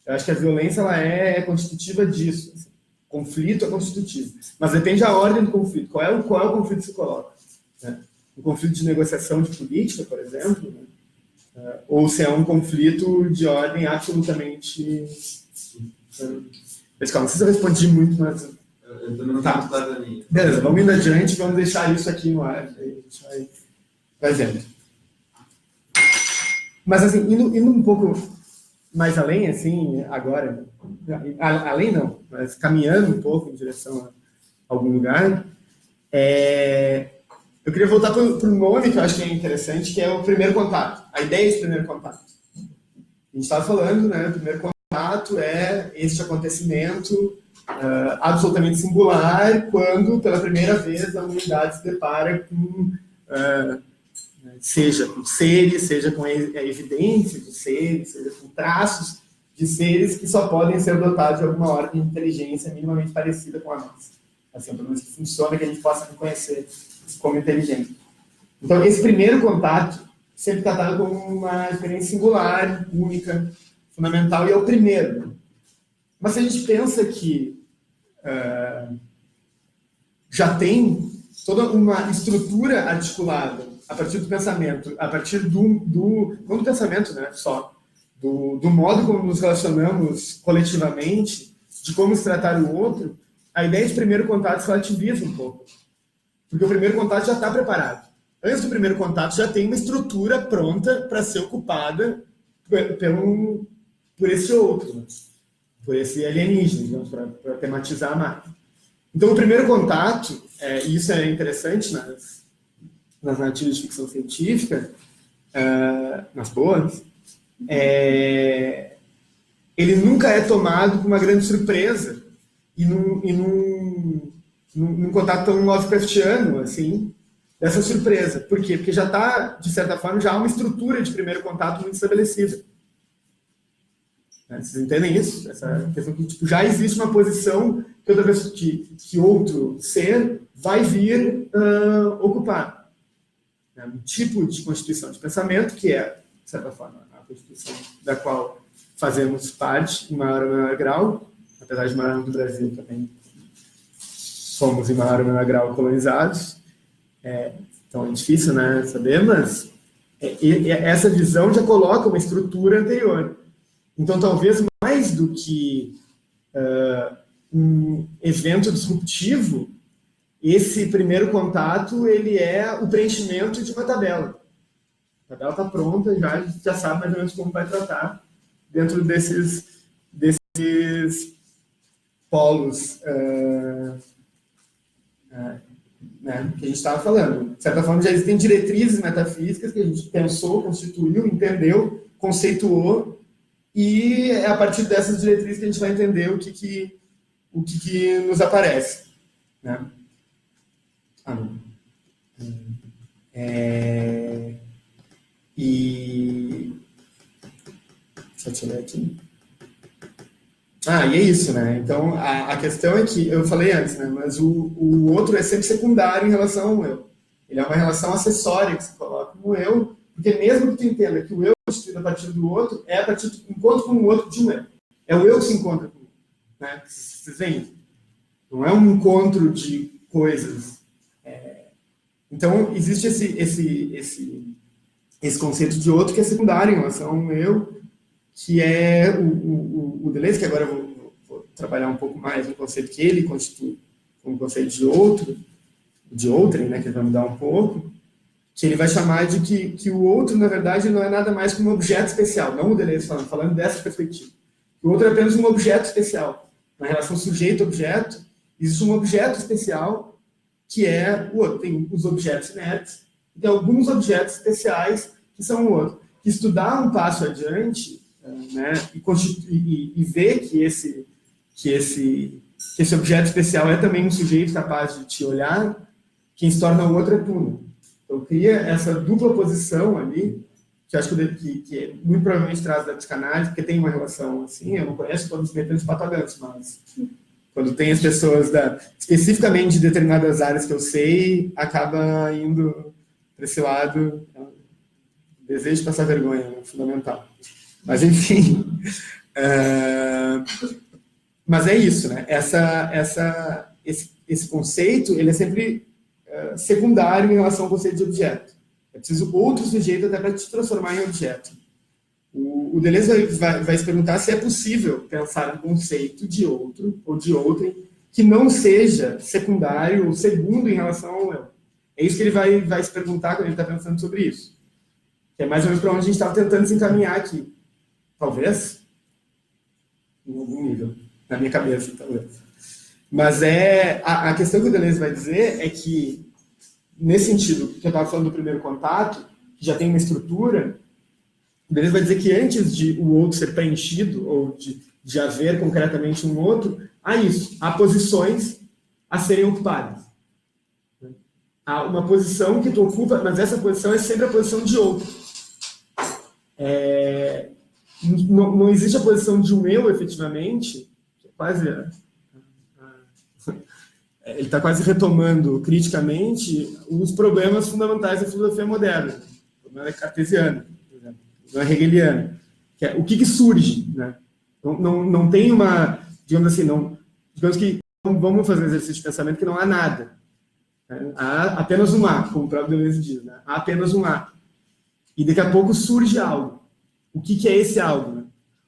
Eu acho que a violência ela é constitutiva disso. Assim. Conflito é constitutivo. Mas depende da ordem do conflito. Qual é o conflito que se coloca? Né? Um conflito de negociação de política, por exemplo, né? Ou se é um conflito de ordem absolutamente... Mas calma, não sei se eu respondi muito, mas... Eu também não estou claro da linha. Beleza, vamos indo adiante, vamos deixar isso aqui no ar. Aí a gente vai vendo. Mas, assim, indo um pouco mais além, assim, agora... Além não, mas caminhando um pouco em direção a algum lugar, eu queria voltar para o nome que eu acho que é interessante, que é o primeiro contato. A ideia de primeiro contato. A gente estava falando, né? O primeiro contato é este acontecimento absolutamente singular quando, pela primeira vez, a humanidade se depara com né? Seja com seres, seja com a evidência de seres, seja com traços de seres que só podem ser dotados de alguma ordem de inteligência minimamente parecida com a nossa. Assim, pelo menos que funciona, que a gente possa reconhecer como inteligente. Então, esse primeiro contato sempre tratado como uma experiência singular, única, fundamental, e é o primeiro. Mas se a gente pensa que já tem toda uma estrutura articulada a partir do pensamento, a partir não do pensamento, né, só, do modo como nos relacionamos coletivamente, de como se tratar o outro, a ideia de primeiro contato se relativiza um pouco. Porque o primeiro contato já está preparado. Antes do primeiro contato já tem uma estrutura pronta para ser ocupada por esse outro, né? Por esse alienígena, digamos, para tematizar a máquina. Então, o primeiro contato, e isso é interessante nas narrativas de ficção científica, nas boas, ele nunca é tomado com uma grande surpresa e num contato tão Lovecraftiano, assim, dessa surpresa. Por quê? Porque já está, de certa forma, já há uma estrutura de primeiro contato muito estabelecida. Vocês entendem isso? Essa questão que tipo, já existe uma posição que toda vez que outro ser vai vir ocupar. Um tipo de constituição de pensamento que é, de certa forma, a constituição da qual fazemos parte em maior ou menor grau, apesar de morar no Brasil também somos em maior ou menor grau colonizados. Então é difícil, né, saber, mas essa visão já coloca uma estrutura anterior. Então, talvez mais do que um evento disruptivo, esse primeiro contato ele é o preenchimento de uma tabela. A tabela está pronta, já sabe mais ou menos como vai tratar dentro desses polos né, que a gente estava falando. De certa forma, já existem diretrizes metafísicas que a gente pensou, constituiu, entendeu, conceituou, e é a partir dessas diretrizes que a gente vai entender o que nos aparece. Né? Deixa eu ver aqui. E é isso, né? Então, a questão é que, eu falei antes, né? Mas o outro é sempre secundário em relação ao eu. Ele é uma relação acessória que se coloca no eu, porque mesmo que tu entenda que o eu é constituído a partir do outro, é a partir do encontro com o outro de um eu. É o eu que se encontra com o outro. Né? Vocês veem? Não é um encontro de coisas. Então, existe esse conceito de outro que é secundário em relação ao eu, que é o Deleuze, que agora eu vou trabalhar um pouco mais no conceito que ele constitui como conceito de outrem, né, que ele vai mudar um pouco, que ele vai chamar de que o outro, na verdade, não é nada mais que um objeto especial, não o Deleuze falando dessa perspectiva. O outro é apenas um objeto especial. Na relação sujeito-objeto, existe um objeto especial que é o outro. Tem os objetos inertes e tem alguns objetos especiais que são o outro. Que estudar um passo adiante, né, e ver que esse objeto especial é também um sujeito capaz de te olhar, quem se torna o outro é tu. Então, cria essa dupla posição ali, que eu acho que muito provavelmente traz da psicanálise, porque tem uma relação assim, eu não conheço todos os mecanismos patológicos, mas quando tem as pessoas especificamente de determinadas áreas que eu sei, acaba indo para esse lado, desejo de passar vergonha, é fundamental. Mas, enfim, mas é isso, né? Esse conceito, ele é sempre secundário em relação ao conceito de objeto. É preciso outro sujeito até para te transformar em objeto. O Deleuze vai se perguntar se é possível pensar um conceito de outro ou de outrem que não seja secundário ou segundo em relação ao eu. É isso que ele vai se perguntar quando ele está pensando sobre isso. Que é mais ou menos para onde a gente estava tentando se encaminhar aqui. Talvez, em algum nível, na minha cabeça, talvez. Mas a questão que o Deleuze vai dizer é que, nesse sentido, que eu estava falando do primeiro contato, que já tem uma estrutura, o Deleuze vai dizer que antes de o outro ser preenchido, ou de haver concretamente um outro, há posições a serem ocupadas. há uma posição que tu ocupa, mas essa posição é sempre a posição de outro. Não existe a posição de um eu, efetivamente, quase... Ele está quase retomando criticamente os problemas fundamentais da filosofia moderna. O problema cartesiano, por exemplo, o problema hegeliano. Que é o que surge, né? Não tem uma... Digamos assim, digamos que vamos fazer um exercício de pensamento que não há nada. Né? Há apenas um A, como o próprio Deleuze diz. Né? Há apenas um A. E daqui a pouco surge algo. O que é esse algo? Né?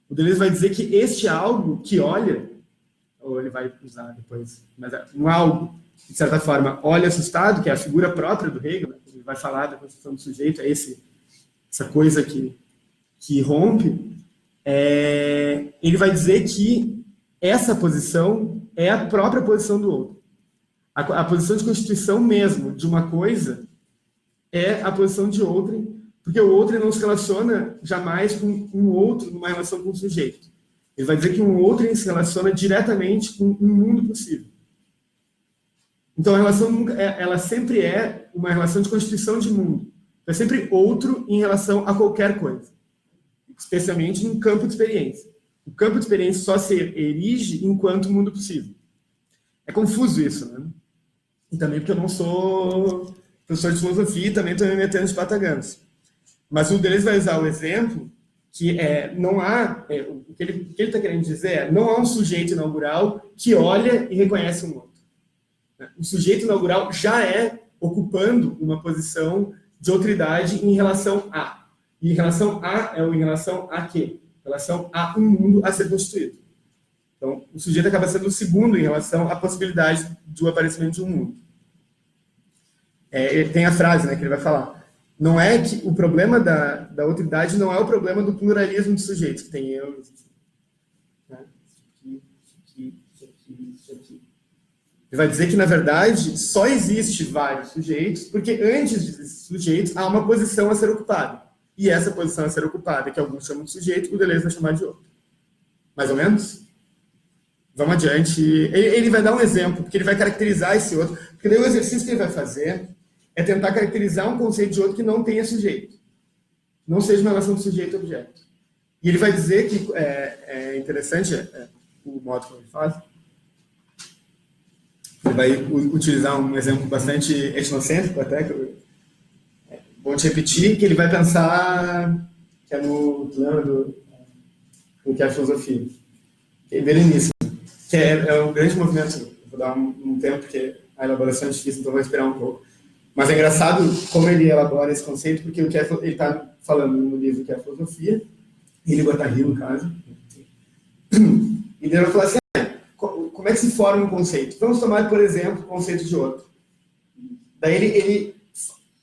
O Deleuze vai dizer que este algo que olha, ou ele vai usar depois, mas um algo, de certa forma, olha assustado, que é a figura própria do Hegel, né? Ele vai falar da construção do sujeito, é essa coisa que rompe, ele vai dizer que essa posição é a própria posição do outro. A posição de constituição mesmo de uma coisa é a posição de outrem, porque o outro não se relaciona jamais com um outro numa relação com o sujeito. Ele vai dizer que um outro se relaciona diretamente com um mundo possível. Então, a relação ela sempre é uma relação de constituição de mundo. É sempre outro em relação a qualquer coisa, especialmente num campo de experiência. O campo de experiência só se erige enquanto mundo possível. É confuso isso, né? E também porque eu não sou professor de filosofia e também estou me metendo de pataganço. Mas o Deleuze vai usar o exemplo que não há, o que ele está querendo dizer não há um sujeito inaugural que olha e reconhece um outro. O sujeito inaugural já é ocupando uma posição de outridade em relação a. E em relação a em relação a quê? Em relação a um mundo a ser constituído. Então, o sujeito acaba sendo o segundo em relação à possibilidade do aparecimento de um mundo. Tem a frase, né, que ele vai falar. Não é que o problema da outridade não é o problema do pluralismo de sujeitos, que tem eu, né? Isso aqui. Ele vai dizer que, na verdade, só existe vários sujeitos, porque antes desses sujeitos há uma posição a ser ocupada. E essa posição a ser ocupada, que alguns chamam de sujeito, o Deleuze vai chamar de outro. Mais ou menos? Vamos adiante. Ele vai dar um exemplo, porque ele vai caracterizar esse outro. Porque daí o exercício que ele vai fazer é tentar caracterizar um conceito de outro que não tenha sujeito. Não seja uma relação de sujeito e objeto. E ele vai dizer que é interessante o modo como ele faz. Ele vai utilizar um exemplo bastante etnocêntrico até, que é bom te repetir, que ele vai pensar que é no que é a filosofia. Que é Beleníssimo. Que é um grande movimento. Vou dar um tempo, porque a elaboração é difícil, então vou esperar um pouco. Mas é engraçado como ele elabora esse conceito, porque ele está falando no livro que é a filosofia, ele Guattari, no caso. E ele vai falar assim, como é que se forma um conceito? Vamos tomar, por exemplo, o conceito de outro. Daí ele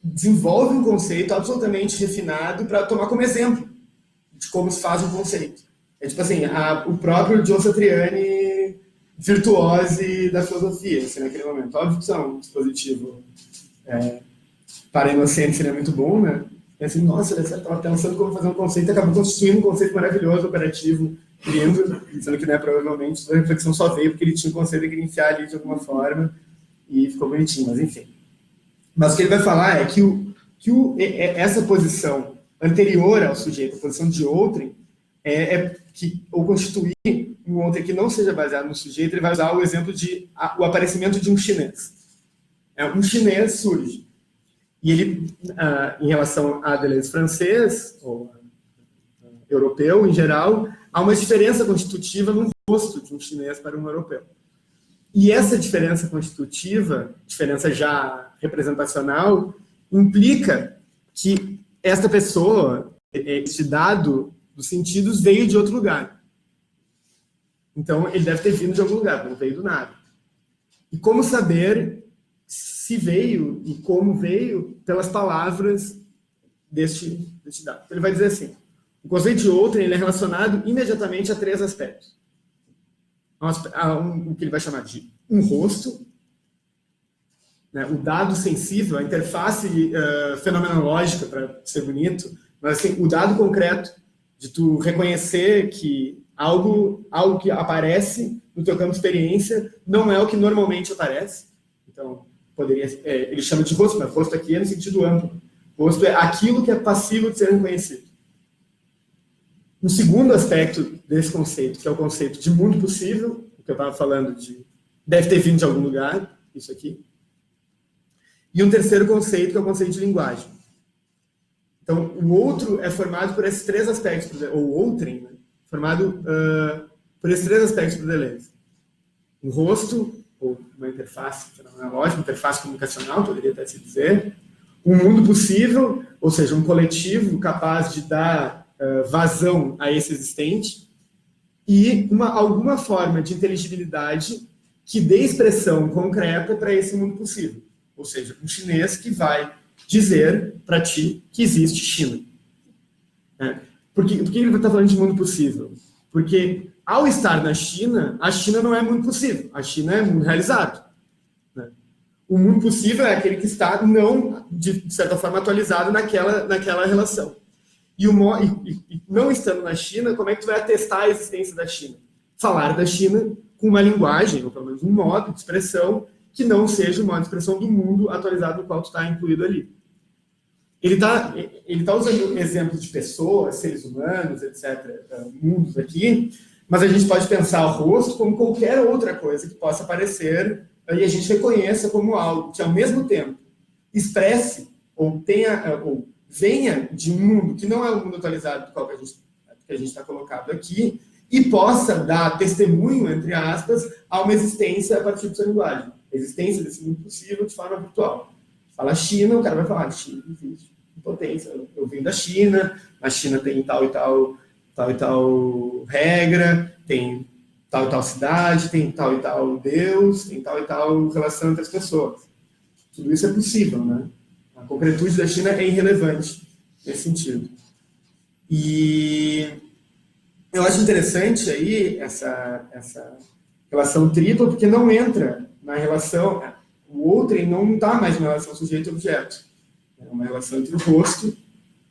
desenvolve um conceito absolutamente refinado para tomar como exemplo de como se faz um conceito. É tipo assim, o próprio John Satriani virtuose da filosofia, assim, naquele momento. Óbvio que isso é um dispositivo para inocente seria muito bom, né? E assim, nossa, ele estava pensando como fazer um conceito e acabou constituindo um conceito maravilhoso, operativo, lindo, dizendo que, né, provavelmente a reflexão só veio porque ele tinha um conceito que queria enfiar ali de alguma forma e ficou bonitinho, mas enfim. Mas o que ele vai falar é que essa posição anterior ao sujeito, a posição de outrem, ou constituir um outrem que não seja baseado no sujeito, ele vai usar o exemplo de o aparecimento de um chinês. Um chinês surge. E ele, em relação a Deleuze francês, ou europeu em geral, há uma diferença constitutiva no rosto de um chinês para um europeu. E essa diferença constitutiva, diferença já representacional, implica que esta pessoa, este dado dos sentidos, veio de outro lugar. Então, ele deve ter vindo de algum lugar, não veio do nada. E como saber se veio e como veio pelas palavras deste dado? Ele vai dizer assim, o conceito de outrem ele é relacionado imediatamente a 3 aspectos. O que ele vai chamar de um rosto, né, o dado sensível, a interface fenomenológica, para ser bonito, mas assim, o dado concreto de tu reconhecer que algo que aparece no teu campo de experiência não é o que normalmente aparece. Então, ele chama de rosto, mas rosto aqui é no sentido amplo. Rosto é aquilo que é passível de ser reconhecido. Um segundo aspecto desse conceito, que é o conceito de mundo possível, o que eu estava falando deve ter vindo de algum lugar, isso aqui. E um terceiro conceito, que é o conceito de linguagem. Então, o outro é formado por esses três aspectos, ou outrem, né? Formado por esses três aspectos do Deleuze. Um rosto, ou uma interface fenomenológica, interface comunicacional, poderia até se dizer. Um mundo possível, ou seja, um coletivo capaz de dar vazão a esse existente. E alguma forma de inteligibilidade que dê expressão concreta para esse mundo possível. Ou seja, um chinês que vai dizer para ti que existe China. Por que ele está falando de mundo possível? Porque, ao estar na China, a China não é mundo possível. A China é mundo realizado. O mundo possível é aquele que está, não, de certa forma, atualizado naquela relação. E não estando na China, como é que tu vai atestar a existência da China? Falar da China com uma linguagem, ou pelo menos um modo de expressão, que não seja o modo de expressão do mundo atualizado no qual tu está incluído ali. Ele tá usando exemplos de pessoas, seres humanos, etc., mundos aqui, mas a gente pode pensar o rosto como qualquer outra coisa que possa aparecer e a gente reconheça como algo que, ao mesmo tempo, expresse ou venha de um mundo que não é o mundo atualizado do qual que a gente está colocado aqui e possa dar testemunho, entre aspas, a uma existência a partir de sua linguagem. A existência desse mundo possível de forma virtual. Fala China, o cara vai falar, China existe, potência, eu vim da China, a China tem tal e tal regra, tem tal e tal cidade, tem tal e tal Deus, tem tal e tal relação entre as pessoas. Tudo isso é possível, né? A concretude da China é irrelevante nesse sentido. E eu acho interessante aí essa relação tripla, porque não entra na relação... O outro não está mais na relação sujeito-objeto. É uma relação entre o rosto,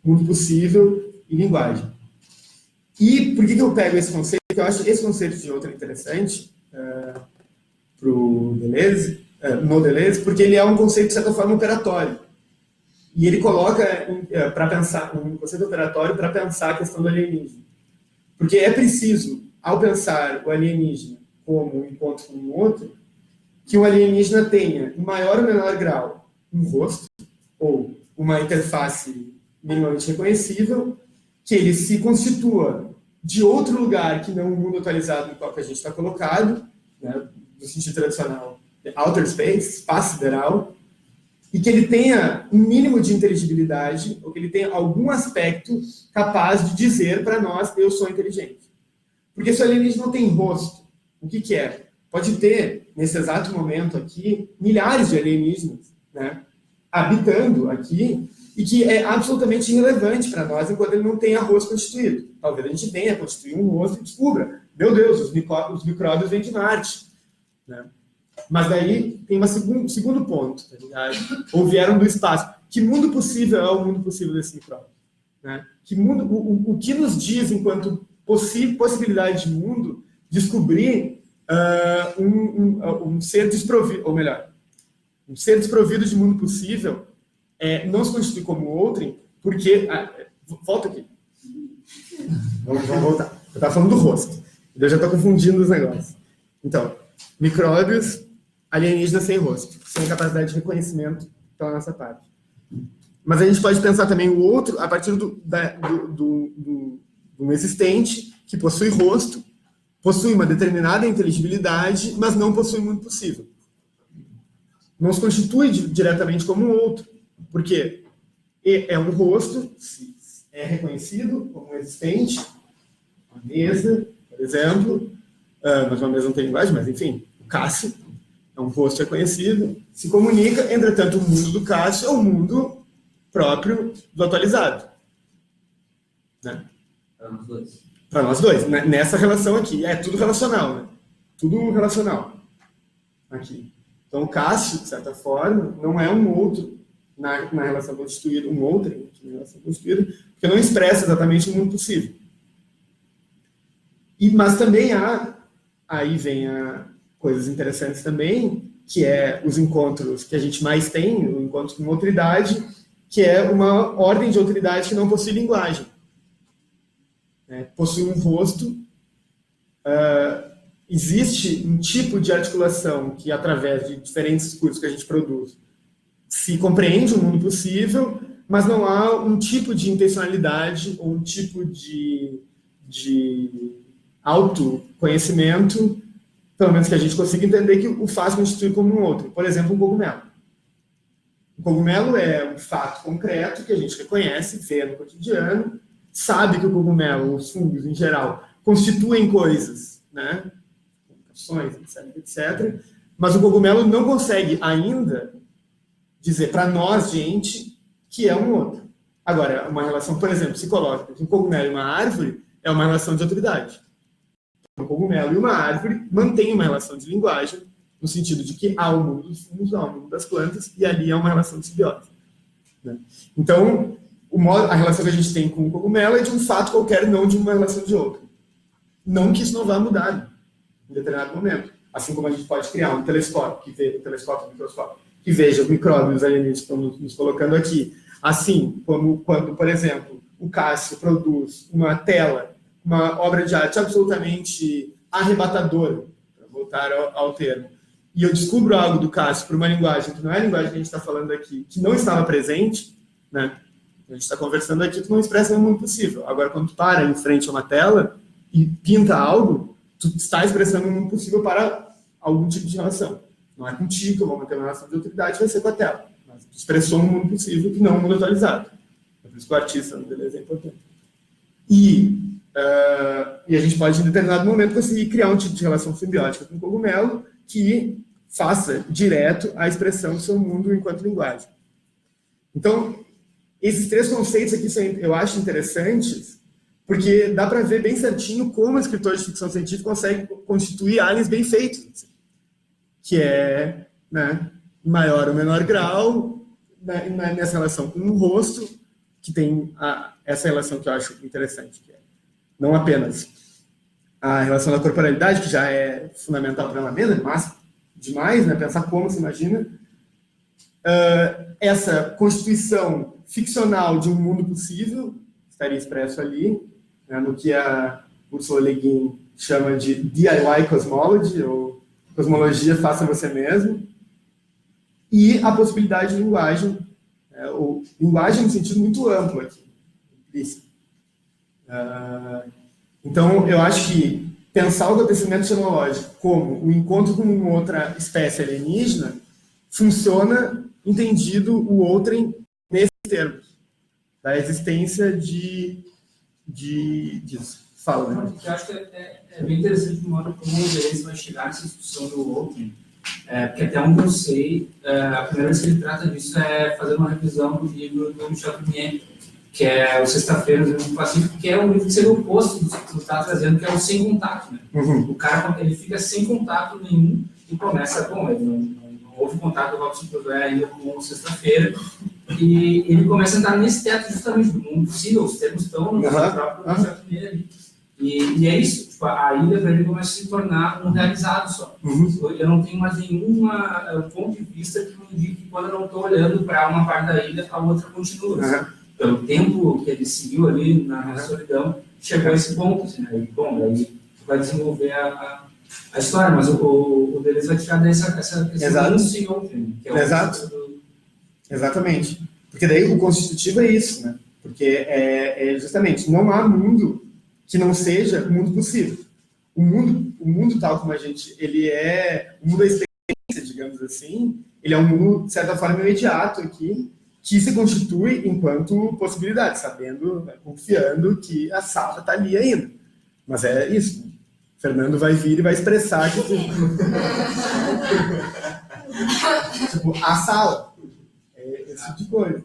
mundo possível e linguagem. E por que eu pego esse conceito? Porque eu acho esse conceito de outro interessante no Deleuze, porque ele é um conceito, de certa forma, operatório. E ele coloca para pensar um conceito operatório para pensar a questão do alienígena. Porque é preciso, ao pensar o alienígena como um encontro com um outro, que o alienígena tenha, em maior ou menor grau, um rosto, ou uma interface minimamente reconhecível, que ele se constitua de outro lugar que não o mundo atualizado no qual que a gente está colocado, né, no sentido tradicional, outer space, espaço sideral, e que ele tenha um mínimo de inteligibilidade, ou que ele tenha algum aspecto capaz de dizer para nós, eu sou inteligente. Porque se o alienígena não tem rosto, o que é? Pode ter, nesse exato momento aqui, milhares de alienígenas, né, habitando aqui, e que é absolutamente irrelevante para nós enquanto ele não tenha rosto constituído. Talvez a gente tenha constituído um rosto e descubra, meu Deus, os micróbios vêm de Marte. Né? Mas daí tem um segundo ponto, tá ligado? Ou vieram do espaço. Que mundo possível é o mundo possível desse micróbio? Né? O que nos diz, enquanto possibilidade de mundo, descobrir um ser desprovido, ou melhor, um ser desprovido de mundo possível não se constitui como outrem, porque... volta aqui. Vamos voltar. Eu estava falando do rosto. Eu já estou confundindo os negócios. Então, micróbios, alienígenas sem rosto, sem capacidade de reconhecimento pela nossa parte. Mas a gente pode pensar também o outro a partir do existente que possui rosto, possui uma determinada inteligibilidade, mas não possui mundo possível. Não se constitui diretamente como um outro, porque é um rosto, é reconhecido como existente, uma mesa, por exemplo, mas uma mesa não tem linguagem, mas enfim, o Cássio é um rosto reconhecido, se comunica, entretanto, o mundo do Cássio é o mundo próprio do atualizado. Né? Para nós dois, né? Nessa relação aqui. É tudo relacional, né? Tudo relacional. Aqui. Então, o Cássio, de certa forma, não é um outro na relação constituída, um outro na relação constituída, porque não expressa exatamente o mundo possível. Mas também aí vem coisas interessantes também, que é os encontros que a gente mais tem, o encontro com outra-idade, que é uma ordem de outra-idade que não possui linguagem. Possui um rosto, existe um tipo de articulação que, através de diferentes discursos que a gente produz, se compreende o mundo possível, mas não há um tipo de intencionalidade ou um tipo de autoconhecimento, pelo menos que a gente consiga entender, que o faz constituir como um outro. Por exemplo, um cogumelo. O cogumelo é um fato concreto que a gente reconhece, vê no cotidiano, sabe que o cogumelo, os fungos em geral, constituem coisas, né? Comunicações, etc. Mas o cogumelo não consegue ainda dizer para nós, gente, que é um outro. Agora, uma relação, por exemplo, psicológica entre um cogumelo e uma árvore é uma relação de autoridade. Um cogumelo e uma árvore mantêm uma relação de linguagem, no sentido de que há o mundo dos fungos, há o mundo das plantas, e ali é uma relação de simbiose. Né? Então, a relação que a gente tem com o cogumelo é de um fato qualquer, não de uma relação de outro. Não que isso não vá mudar em determinado momento. Assim como a gente pode criar um telescópio, um microscópio, que veja os micróbios alienígenas que estão nos colocando aqui. Assim como quando, por exemplo, o Cássio produz uma tela, uma obra de arte absolutamente arrebatadora, para voltar ao termo, e eu descubro algo do Cássio por uma linguagem que não é a linguagem que a gente está falando aqui, que não estava presente, né? A gente está conversando aqui, tu não expressa o mundo possível. Agora, quando tu para em frente a uma tela e pinta algo, tu está expressando o mundo possível para algum tipo de relação. Não é contigo que eu vou manter uma relação de autoridade, vai ser com a tela. Mas tu expressou um mundo possível que não é um mundo atualizado. É por isso que o artista, beleza, é importante. E a gente pode, em determinado momento, conseguir criar um tipo de relação simbiótica com o cogumelo que faça direto a expressão do seu mundo enquanto linguagem. Então, esses três conceitos aqui eu acho interessantes, porque dá para ver bem certinho como escritores de ficção científica conseguem constituir aliens bem feitos, assim, que é, né, em maior ou menor grau, nessa relação com o rosto, que tem essa relação que eu acho interessante, que é não apenas a relação da corporalidade, que já é fundamental para ela mesma, mas demais, né, pensar como se imagina, essa constituição ficcional de um mundo possível, estaria expresso ali, né, no que a Ursula Le Guin chama de DIY Cosmology, ou cosmologia faça você mesmo, e a possibilidade de linguagem, ou linguagem no sentido muito amplo aqui, implícito. Então, eu acho que pensar o acontecimento xenológico como o encontro com uma outra espécie alienígena funciona entendido o outrem nesses termos, da existência disso. Fala, né? Eu acho que é bem interessante o modo como o Deleuze vai chegar nessa discussão do outrem, porque até onde eu sei, a primeira vez que ele trata disso é fazer uma revisão do livro do Michel Tournier, que é o Sexta-feira, do Pacífico, que é um livro que seria o oposto do que tu está trazendo, que é o sem contato. Né? O cara, ele fica sem contato nenhum e começa, ele não houve contato do Robson Crusoe ainda com o Sexta-feira, e ele começa a entrar nesse teto justamente do mundo possível, os termos estão no próprio Michel Tournier ali. E é isso, tipo, a ilha para ele começa a se tornar um realizado só. Eu não tenho mais nenhum ponto de vista que me indique que quando eu não estou olhando para uma parte da ilha, a outra continua. Pelo tempo que ele seguiu ali na solidão, chegou a esse ponto. Assim, né? E, bom, aí vai desenvolver a história, mas o Deleuze vai tirar esse lance em outro. Exato. Exatamente. Porque daí o constitutivo é isso, né? Porque é justamente, não há mundo que não seja o mundo possível. O mundo tal como a gente, ele é o mundo da experiência, digamos assim, ele é um mundo, de certa forma, imediato aqui, que se constitui enquanto possibilidade, sabendo, né, confiando que a sala está ali ainda. Mas é isso. Né? Fernando vai vir e vai expressar que tipo, a sala. É esse tipo de coisa.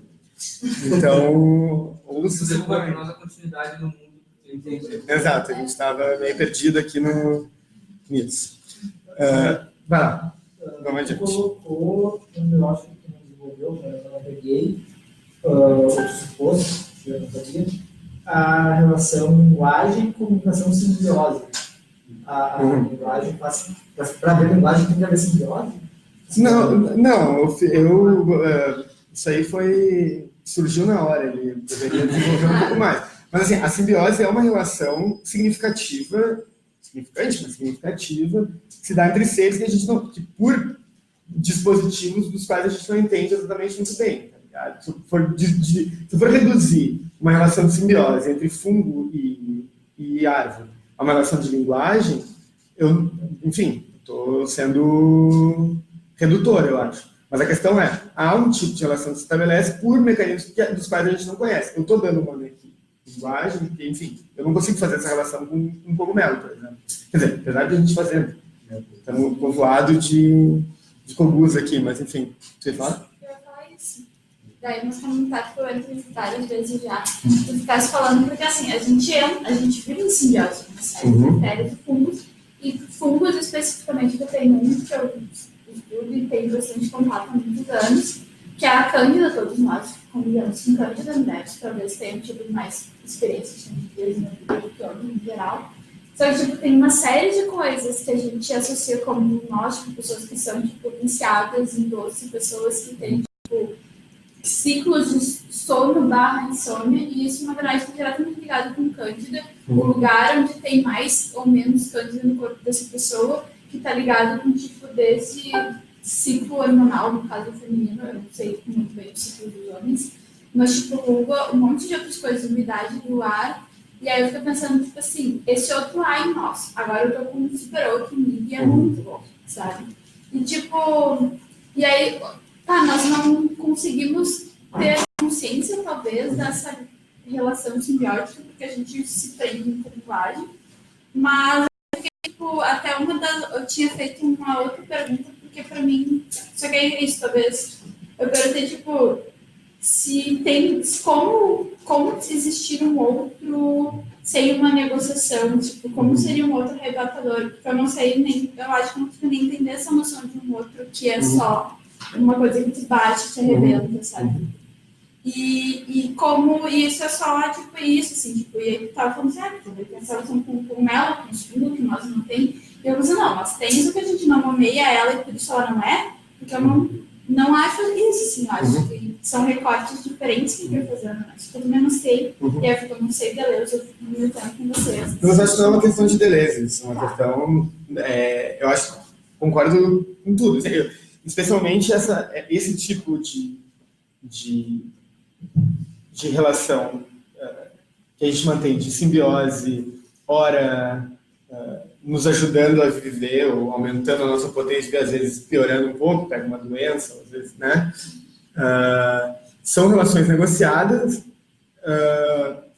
Então, ou se você for a nossa continuidade no mundo. Exato, a gente estava meio perdido aqui nisso. Vai lá. Você colocou, eu acho que não desenvolveu, eu não peguei, ou supôs, eu não sabia, a relação linguagem, comunicação, simbiose. A linguagem faz, para ver linguagem tem que haver simbiose? Não, isso aí surgiu na hora, ele deveria desenvolver um pouco mais. Mas assim, a simbiose é uma relação significativa, que se dá entre seres que a gente não, que por dispositivos dos quais a gente não entende exatamente muito bem. Tá ligado? Se for reduzir uma relação de simbiose entre fungo e árvore a uma relação de linguagem, eu estou sendo redutor, eu acho. Mas a questão é, há um tipo de relação que se estabelece por mecanismos dos quais a gente não conhece. Eu estou dando um nome aqui, linguagem, porque, enfim, eu não consigo fazer essa relação com um cogumelo, por exemplo. Quer dizer, apesar de a gente fazer, estamos povoado de cogus aqui, mas, enfim, você fala? Eu ia falar isso. Daí nos comentários que eu entro várias vezes já, tu ficasse falando, porque assim, a gente vive em simbiose, uma série de bactérias e fungos, e fungos especificamente que eu tenho um que eu estudo e tenho bastante contato há muitos anos, que é a Cândida, todos nós convivemos com Cândida, mulheres, talvez tenham tido mais experiências com Cândida na vida do que homem em geral. Só que, tipo, tem uma série de coisas que a gente associa como nós, tipo, pessoas que são, tipo, viciadas em doce, pessoas que têm, tipo, ciclos de sono / insônia, e isso, na verdade, está diretamente ligado com Cândida, o lugar onde tem mais ou menos Cândida no corpo dessa pessoa, que está ligado com o tipo desse ciclo hormonal, no caso feminino, eu não sei muito bem o ciclo dos homens, mas, tipo, um monte de outras coisas, umidade do ar. E aí eu fico pensando, tipo assim, esse outro ar em nós. Agora eu tô com um super outro nível e é muito bom, sabe? E tipo, e aí, tá, nós não conseguimos ter consciência, talvez, dessa relação simbiótica, porque a gente se prende em linguagem. Mas, tipo, até eu tinha feito uma outra pergunta, porque pra mim, só que é isso, talvez, eu perguntei, tipo, se tem como existir um outro sem uma negociação, tipo, como seria um outro arrebatador, porque eu não sei nem, eu acho que não consigo nem entender essa noção de um outro que é só uma coisa que te bate, te arrebenta, sabe? E como isso é só, tipo, isso, assim, tipo, e aí tava falando assim, talvez tem essa relação com ela, com os filhos, que nós não tem, e eu pensei, não, nós temos o que a gente não nomeia ela e por isso ela não é, porque eu não acho isso, assim, eu acho que são recortes diferentes que eu fazendo, né? Pelo menos sei, e aí eu não sei beleza, eu fico me metendo com vocês. Mas acho que não é uma questão de beleza, isso é uma questão, eu acho, concordo com tudo, especialmente esse tipo de relação que a gente mantém de simbiose, ora nos ajudando a viver ou aumentando a nossa potência e às vezes piorando um pouco, pega uma doença, às vezes, né? São relações negociadas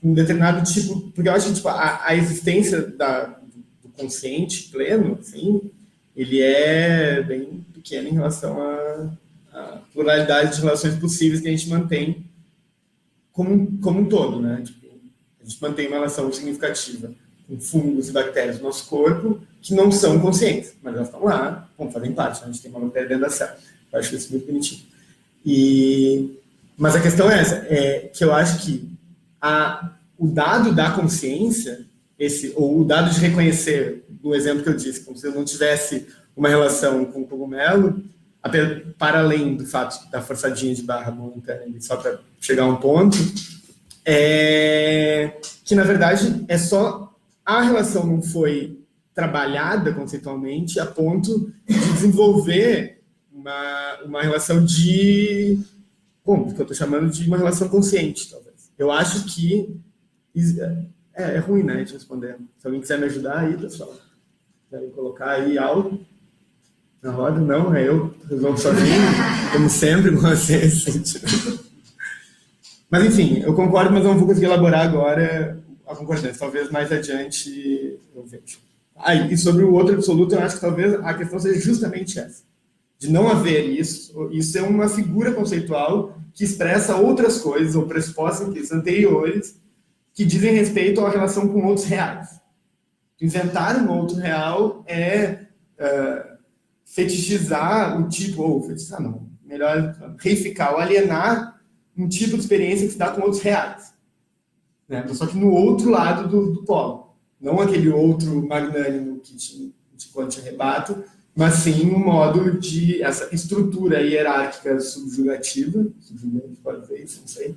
um determinado tipo, porque eu acho que tipo, a existência do consciente pleno, assim, ele é bem pequeno em relação à pluralidade de relações possíveis que a gente mantém como um todo, né? Tipo, a gente mantém uma relação significativa com fungos e bactérias do nosso corpo que não são conscientes, mas elas estão lá, fazem parte, né? A gente tem uma bactéria dentro da célula. Eu acho isso muito bonitinho. Mas a questão é essa, que eu acho que o dado da consciência, ou o dado de reconhecer, no exemplo que eu disse, como se eu não tivesse uma relação com o cogumelo, para além do fato da forçadinha de barra momentânea, só para chegar a um ponto, que na verdade é só a relação não foi trabalhada conceitualmente a ponto de desenvolver uma relação que eu estou chamando de uma relação consciente, talvez. Eu acho que é ruim, né, de responder. Se alguém quiser me ajudar aí, pessoal, querem colocar aí algo na roda? Não, é eu resolvo sozinho, como sempre, com vocês. Mas, enfim, eu concordo, mas eu não vou conseguir elaborar agora a concordância. Talvez mais adiante eu vejo. E sobre o outro absoluto, eu acho que talvez a questão seja justamente essa. De não haver isso. Isso é uma figura conceitual que expressa outras coisas, ou pressupostos anteriores, que dizem respeito à relação com outros reais. Inventar um outro real é fetichizar o tipo, ou fetichizar não, melhor reificar ou alienar um tipo de experiência que se dá com outros reais. Né? Só que no outro lado do polo. Não aquele outro magnânimo que te arrebato, mas sim um modo de essa estrutura hierárquica subjugativa, pode dizer isso, não sei,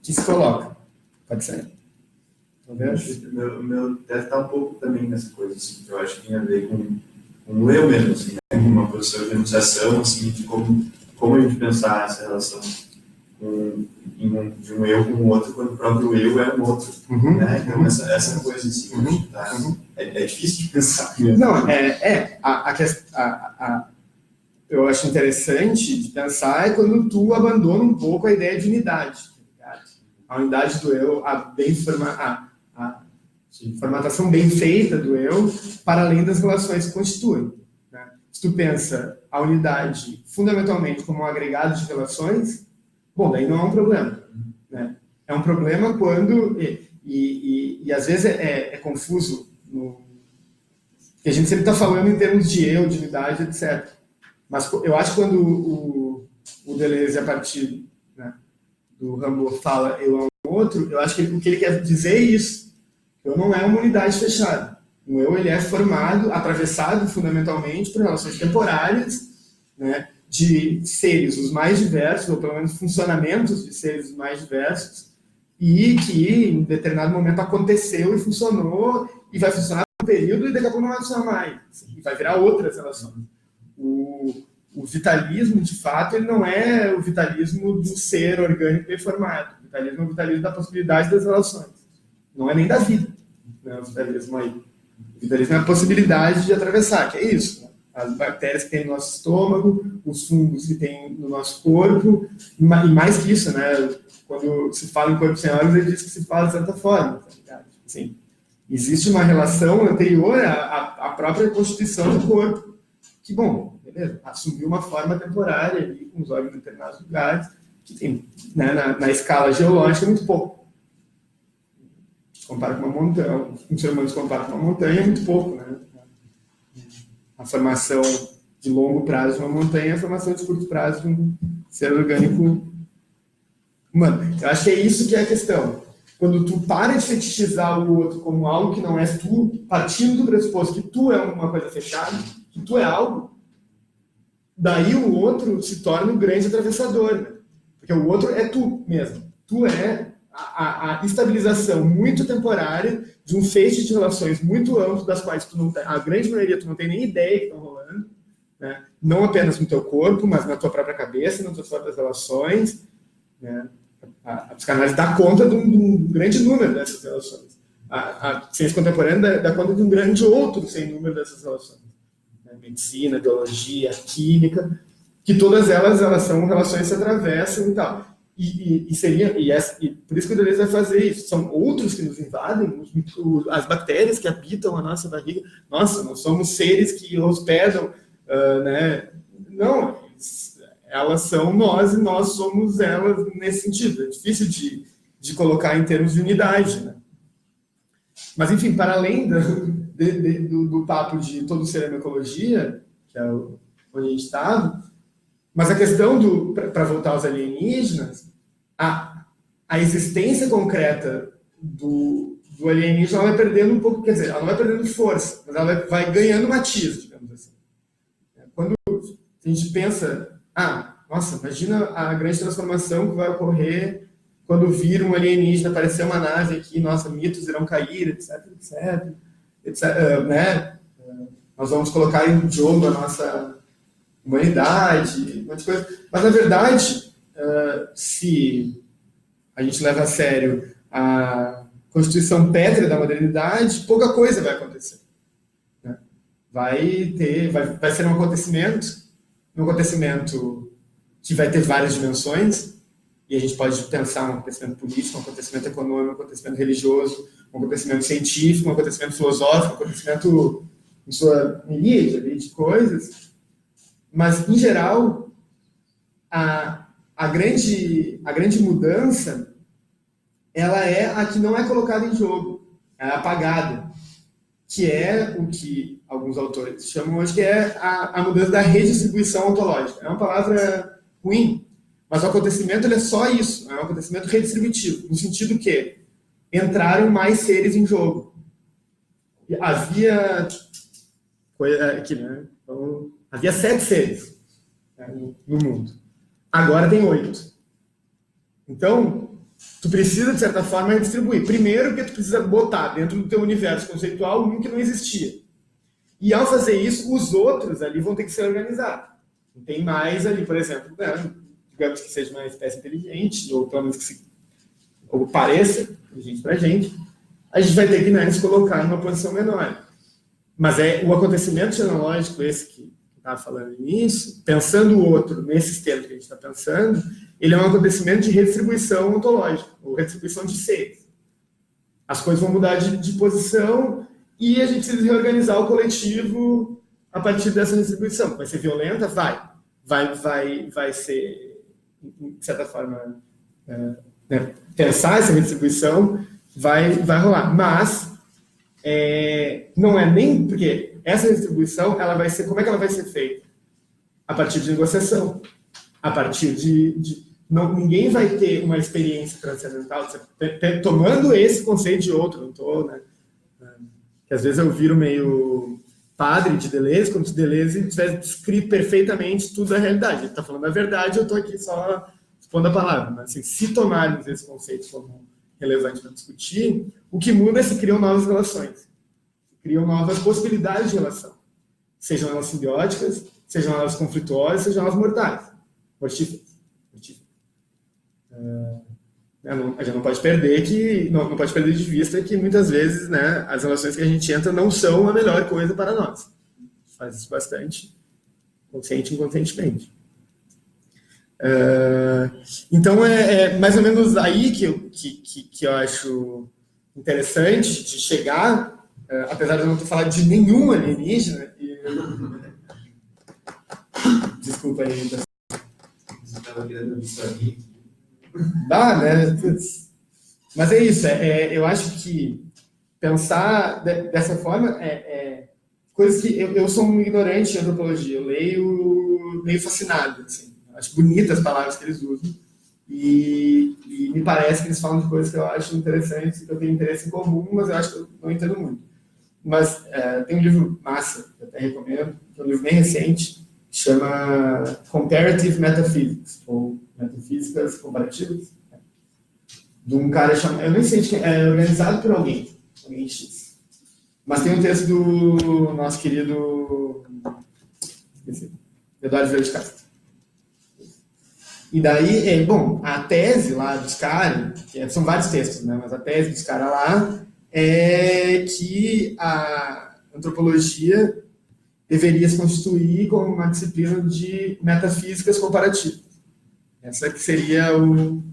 que se coloca. Pode ser? Talvez? O meu deve estar um pouco também nessa coisa, assim, que eu acho que tem a ver com o eu mesmo, assim, né? Uma posição de enunciação, assim, de como a gente pensar essa relação de um eu com o outro, quando o próprio eu é um outro. Né? Então, essa coisa, assim, é difícil de pensar. Não, eu acho interessante de pensar é quando tu abandona um pouco a ideia de unidade. A unidade do eu, a formatação bem feita do eu, para além das relações que constituem. Né? Se tu pensa a unidade fundamentalmente como um agregado de relações, bom, daí não é um problema. Né? É um problema quando, e às vezes é confuso, porque a gente sempre está falando em termos de eu, de unidade, etc. Mas eu acho que quando o Deleuze, a partir, né, do Rimbaud, fala eu é um outro, eu acho que o que ele quer dizer é isso. Eu não é uma unidade fechada. O eu ele é formado, atravessado fundamentalmente por relações temporárias, né, de seres os mais diversos, ou pelo menos funcionamentos de seres os mais diversos, e que em determinado momento aconteceu e funcionou, e vai funcionar por um período, e daqui a pouco não vai funcionar mais. E vai virar outras relações. O vitalismo, de fato, ele não é o vitalismo do ser orgânico bem formado. O vitalismo é o vitalismo da possibilidade das relações. Não é nem da vida, né, o vitalismo aí. O vitalismo é a possibilidade de atravessar, que é isso. Né? As bactérias que tem no nosso estômago, os fungos que tem no nosso corpo, e mais que isso, né? Quando se fala em corpo sem órgãos, ele diz que se fala de certa forma. Tá? Assim, existe uma relação anterior à própria constituição do corpo, que, bom, beleza, assumiu uma forma temporária ali, com os órgãos em determinados lugares, que tem, né, na escala geológica, muito pouco. Se compara com uma montanha, um ser humano se compara com uma montanha, é muito pouco, né? A formação de longo prazo de uma montanha é a formação de curto prazo de um ser orgânico humano. Eu acho que é isso que é a questão. Quando tu para de fetichizar o outro como algo que não é tu, partindo do pressuposto que tu é uma coisa fechada, que tu é algo, daí o outro se torna um grande atravessador, né? Porque o outro é tu mesmo. Tu é a estabilização muito temporária de um feixe de relações muito amplo, das quais tu não tem, a grande maioria tu não tem nem ideia que estão rolando, né? Não apenas no teu corpo, mas na tua própria cabeça, nas tuas próprias relações, né? A psicanálise dá conta de um grande número dessas relações. A ciência contemporânea dá conta de um grande outro sem número dessas relações. Né? Medicina, biologia, química, que todas elas são relações que se atravessam e tal. E por isso que o Deleuze vai fazer isso. São outros que nos invadem, as bactérias que habitam a nossa barriga. Nossa, nós somos seres que hospedam, né? Não, elas são nós e nós somos elas nesse sentido. É difícil de colocar em termos de unidade, né? Mas, enfim, para além do papo de todo ser é uma ecologia, que é onde a gente estava, mas a questão para voltar aos alienígenas, a existência concreta do alienígena ela vai perdendo um pouco, quer dizer, ela não vai perdendo força, mas ela vai ganhando matiz, digamos assim. Quando a gente pensa, nossa, imagina a grande transformação que vai ocorrer quando vir um alienígena, aparecer uma nave aqui, nossa, mitos irão cair, etc, né? Nós vamos colocar em jogo a nossa humanidade, um monte de coisa. Mas, na verdade, se a gente leva a sério a constituição pétrea da modernidade, pouca coisa vai acontecer. Né? Vai ser um acontecimento que vai ter várias dimensões, e a gente pode pensar um acontecimento político, um acontecimento econômico, um acontecimento religioso, um acontecimento científico, um acontecimento filosófico, um acontecimento em sua miríade de coisas. Mas, em geral, a grande mudança, ela é a que não é colocada em jogo, é apagada, que é o que alguns autores chamam hoje que é a mudança da redistribuição ontológica. É uma palavra ruim, mas o acontecimento ele é só isso, é um acontecimento redistributivo, no sentido que entraram mais seres em jogo. Havia aqui, né? Então, havia 7 seres, né, no mundo. Agora tem 8. Então, tu precisa, de certa forma, redistribuir. Primeiro, porque tu precisa botar dentro do teu universo conceitual um que não existia. E ao fazer isso, os outros ali vão ter que se organizar. Não tem mais ali, por exemplo, né, digamos que seja uma espécie inteligente, ou pelo menos ou pareça inteligente pra gente, a gente vai ter que, né, se colocar numa posição menor. Mas o acontecimento genealógico, esse que estava falando no início, pensando o outro nesses termos que a gente está pensando, ele é um acontecimento de redistribuição ontológica, ou redistribuição de seres. As coisas vão mudar de posição e a gente precisa reorganizar o coletivo a partir dessa redistribuição. Vai ser violenta? Vai ser, de certa forma, né, pensar essa redistribuição vai rolar. Mas não é nem porque essa redistribuição, ela vai ser, como é que ela vai ser feita? A partir de negociação, a partir ninguém vai ter uma experiência transcendental tomando esse conceito de outro, não estou, né? Que às vezes eu viro meio padre de Deleuze, como se Deleuze tivesse descrito perfeitamente tudo a realidade. Ele está falando a verdade, eu estou aqui só expondo a palavra. Mas assim, se tomarmos esse conceito como relevante para discutir, o que muda é se criam novas relações, se criam novas possibilidades de relação, sejam elas simbióticas, sejam elas conflituosas, sejam elas mortais, mortíferas. A gente não pode perder não pode perder de vista que muitas vezes, né, as relações que a gente entra não são a melhor coisa para nós. Faz isso bastante, consciente e inconscientemente. Então é mais ou menos aí que eu acho interessante de chegar, apesar de eu não ter falado de nenhum alienígena. Desculpa aí. Você estava querendo abstrair. Né? Mas é isso. Eu acho que pensar dessa forma coisas que eu sou um ignorante em antropologia. Eu leio meio fascinado, assim. Acho bonitas as palavras que eles usam e me parece que eles falam de coisas que eu acho interessantes, que eu tenho interesse em comum, mas eu acho que eu não entendo muito. Mas tem um livro massa, que eu até recomendo, que é um livro bem recente, que chama Comparative Metaphysics, ou Metafísicas Comparativas, de um cara chamado, eu nem sei de quem, é organizado por alguém X. Mas tem um texto do nosso querido Eduardo Vieira de Castro. E daí, a tese lá dos caras, são vários textos, né, mas a tese dos caras lá é que a antropologia deveria se constituir como uma disciplina de metafísicas comparativas. Essa que seria o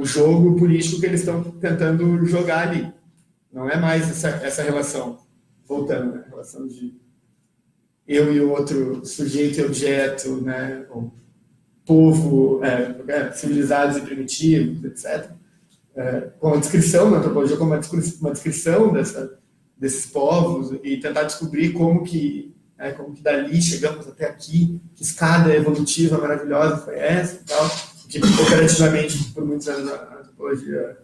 jogo político que eles estão tentando jogar ali. Não é mais essa relação, voltando, né, a relação de eu e o outro sujeito e objeto, né, ou povo, civilizados e primitivos, etc. Com a descrição na antropologia, como uma descrição desses povos e tentar descobrir como que dali chegamos até aqui, que escada evolutiva maravilhosa foi essa e tal, que operativamente, por muitos anos, a antropologia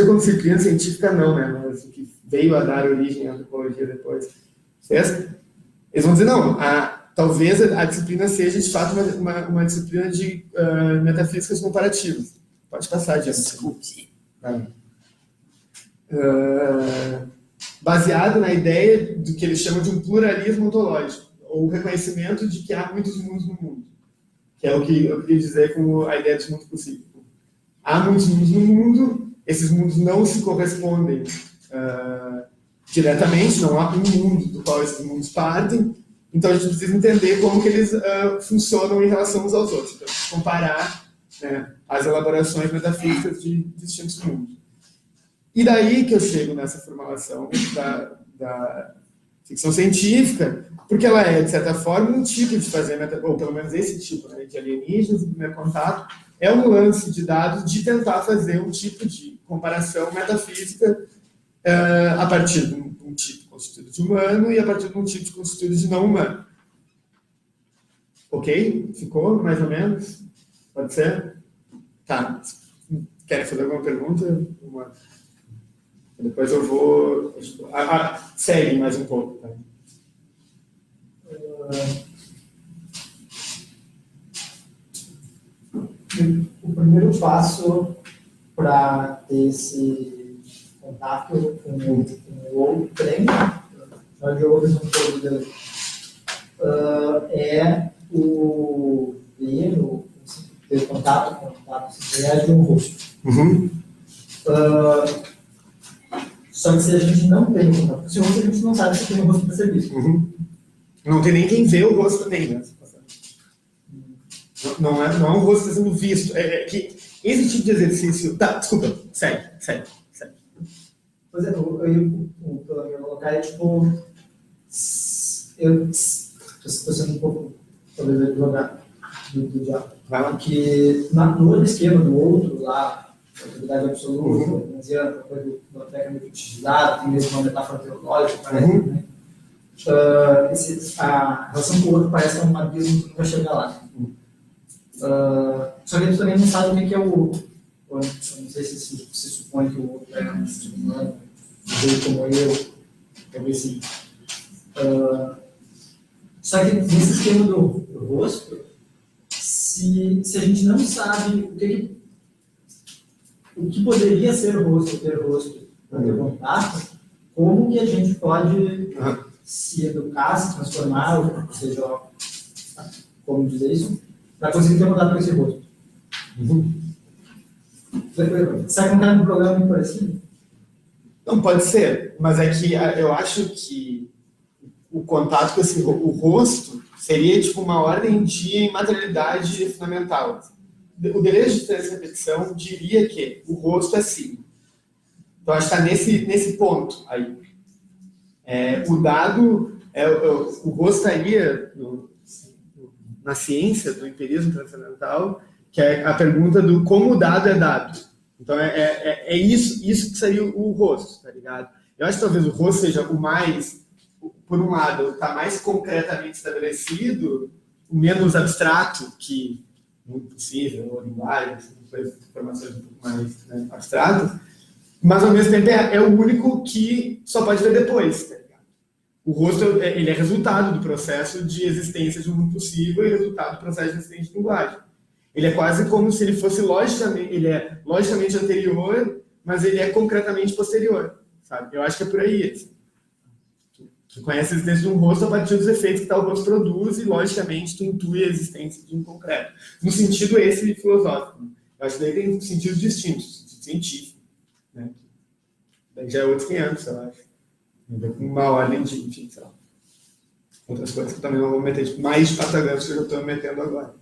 como disciplina científica não, né, mas o que veio a dar origem à antropologia depois, eles vão dizer, não, talvez a disciplina seja, de fato, uma disciplina de metafísicas comparativas. Pode passar, Diana. Desculpe. Baseado na ideia do que eles chamam de um pluralismo ontológico, ou o reconhecimento de que há muitos mundos no mundo, que é o que eu queria dizer com a ideia de mundo possível. Há muitos mundos no mundo, esses mundos não se correspondem diretamente, não há um mundo do qual esses mundos partem, então a gente precisa entender como que eles funcionam em relação uns aos outros, então, comparar, né, as elaborações metafísicas de distintos mundos. E daí que eu chego nessa formulação da ficção científica, porque ela é, de certa forma, um tipo de fazer, ou pelo menos esse tipo, né, de alienígenas, o primeiro contato, é um lance de dados de tentar fazer um tipo de comparação metafísica a partir de um tipo constituído de humano e a partir de um tipo constituído de não humano. Ok? Ficou, mais ou menos? Pode ser? Tá. Querem fazer alguma pergunta? Depois eu vou... segue mais um pouco. Tá? O primeiro passo para ter esse contato com o outrem, nós já ouvimos um pouco dele, é o ler, ter contato com de um rosto. Uhum. Só que se a gente não tem contato com esse rosto, a gente não sabe se tem um rosto para ser visto. Uhum. Não tem nem quem vê o rosto também, né? Não é um rosto sendo visto. Que esse tipo de exercício... Tá, desculpa. Segue. Pois é, pelo meu lugar é tipo... Eu estou sendo um pouco, talvez, advogado do diabo. Porque no olho esquerdo do outro, lá, a autoridade absoluta, uma coisa tecnicamente utilizada, tem mesmo uma metáfora teológica, parece, né? A relação com o outro parece que é um abismo que nunca chega lá. Só que a gente também não sabe o que é o outro. Eu não sei se supõe que o outro é um ser humano, como eu, talvez sim. Só que nesse esquema do rosto, se a gente não sabe o que poderia ser o rosto, ter rosto, para ter contato, como que a gente pode se educar, se transformar, ou seja, como dizer isso, para conseguir ter contato com esse rosto. Será que não está no programa muito parecido? Não, pode ser, mas é que eu acho que o contato com o rosto seria tipo uma ordem de materialidade fundamental. O desejo de diferença e repetição diria que o rosto é sim. Então, acho que está nesse ponto aí. O dado, o rosto estaria na ciência do empirismo transcendental, que é a pergunta do como o dado é dado. Então, é isso que seria o rosto, tá ligado? Eu acho que talvez o rosto seja o mais, por um lado, está mais concretamente estabelecido, o menos abstrato, que muito possível, ou linguagem, informações um pouco mais, né, abstratas, mas, ao mesmo tempo, é o único que só pode ver depois, tá ligado? O rosto, ele é resultado do processo de existência de um mundo possível e resultado do processo de existência de linguagem. Ele é quase como se ele fosse logicamente anterior, mas ele é concretamente posterior, sabe? Eu acho que é por aí. Assim. Tu conhece a existência de um rosto a partir dos efeitos que tal rosto produz e, logicamente, tu intui a existência de um concreto. No sentido esse filosófico. Eu acho que daí tem sentidos distintos, sentido científico. Né? Daí já é outros 500, eu acho. Uma ordem de, enfim, sei lá. Outras coisas que eu também não vou meter, tipo, mais de patagantes que eu já estou metendo agora.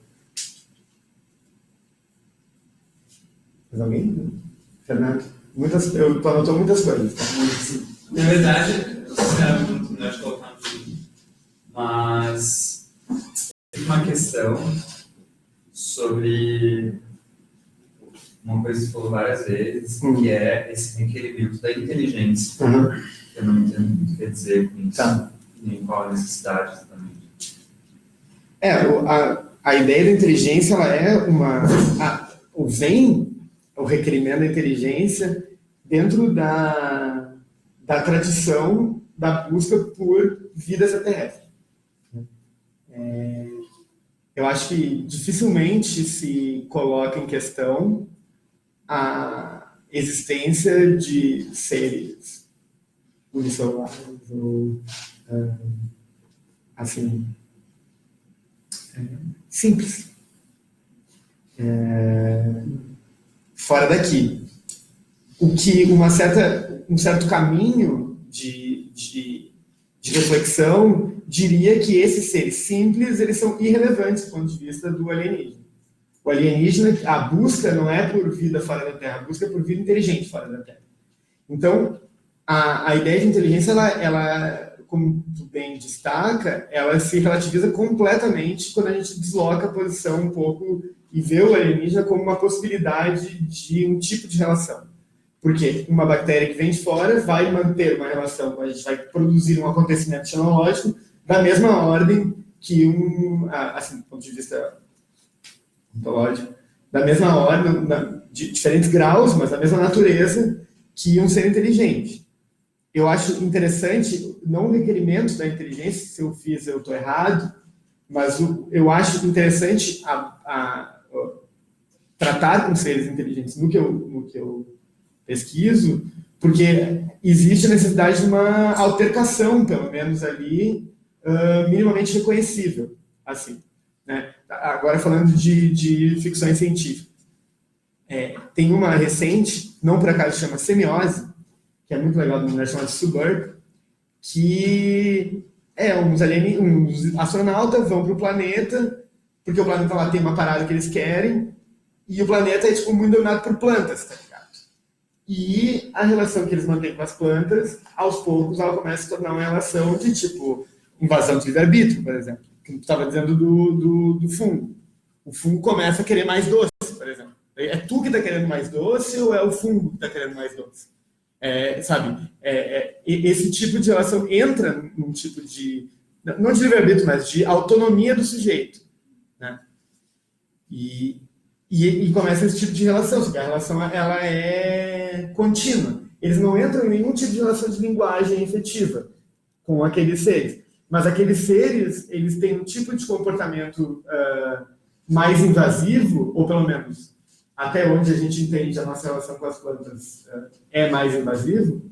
Mais alguém? Fernando? Eu anotou muitas coisas. Tá? Na verdade, sinceramente, não terminou de colocar no vídeo, mas tem uma questão sobre uma coisa que você falou várias vezes, que é esse requerimento da inteligência. Eu não entendo muito o que quer dizer com isso, nem qual a necessidade exatamente. A ideia da inteligência, ela é o requerimento da inteligência dentro da tradição da busca por vida extraterrestre. Eu acho que dificilmente se coloca em questão a existência de seres unicelulares ou assim simples fora daqui, o que um certo caminho de reflexão diria que esses seres simples eles são irrelevantes do ponto de vista do alienígena. O alienígena, a busca não é por vida fora da Terra, a busca é por vida inteligente fora da Terra. Então, a ideia de inteligência, ela, como tu bem destaca, ela se relativiza completamente quando a gente desloca a posição um pouco e vê o alienígena como uma possibilidade de um tipo de relação. Porque uma bactéria que vem de fora vai manter uma relação, a gente vai produzir um acontecimento xenológico da mesma ordem que assim, do ponto de vista ontológico, da mesma ordem, de diferentes graus, mas da mesma natureza que um ser inteligente. Eu acho interessante, não o requerimento da inteligência, se eu fiz, eu estou errado, mas eu acho interessante tratar com seres inteligentes no que eu pesquiso, porque existe a necessidade de uma altercação, pelo menos ali, minimamente reconhecível, assim, né? Agora falando de ficções científicas. Tem uma recente, não por acaso chama Semiose, que é muito legal, de uma mulher chamada Suburb, que uns astronautas vão para o planeta, porque o planeta lá tem uma parada que eles querem, e o planeta é tipo muito dominado por plantas, tá ligado? E a relação que eles mantêm com as plantas, aos poucos, ela começa a se tornar uma relação de tipo invasão de livre-arbítrio, por exemplo, que tu estava dizendo do fungo. O fungo começa a querer mais doce, por exemplo. É tu que está querendo mais doce ou é o fungo que está querendo mais doce? Sabe? Esse tipo de relação entra num tipo de, não de livre-arbítrio, mas de autonomia do sujeito, né? E começa esse tipo de relação, porque a relação ela é contínua. Eles não entram em nenhum tipo de relação de linguagem efetiva com aqueles seres. Mas aqueles seres, eles têm um tipo de comportamento mais invasivo, ou pelo menos até onde a gente entende a nossa relação com as plantas é mais invasivo,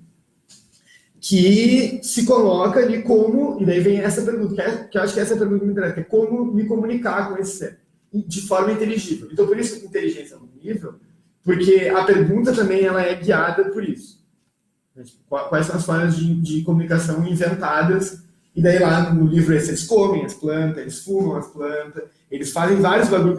que se coloca ali como, e daí vem essa pergunta, que eu acho que essa é a pergunta que me interessa, que é como me comunicar com esse ser, de forma inteligível. Então, por isso, inteligência é um nível, porque a pergunta também ela é guiada por isso. Quais são as formas de comunicação inventadas? E daí lá no livro eles comem as plantas, eles fumam as plantas, eles fazem vários bagulhos,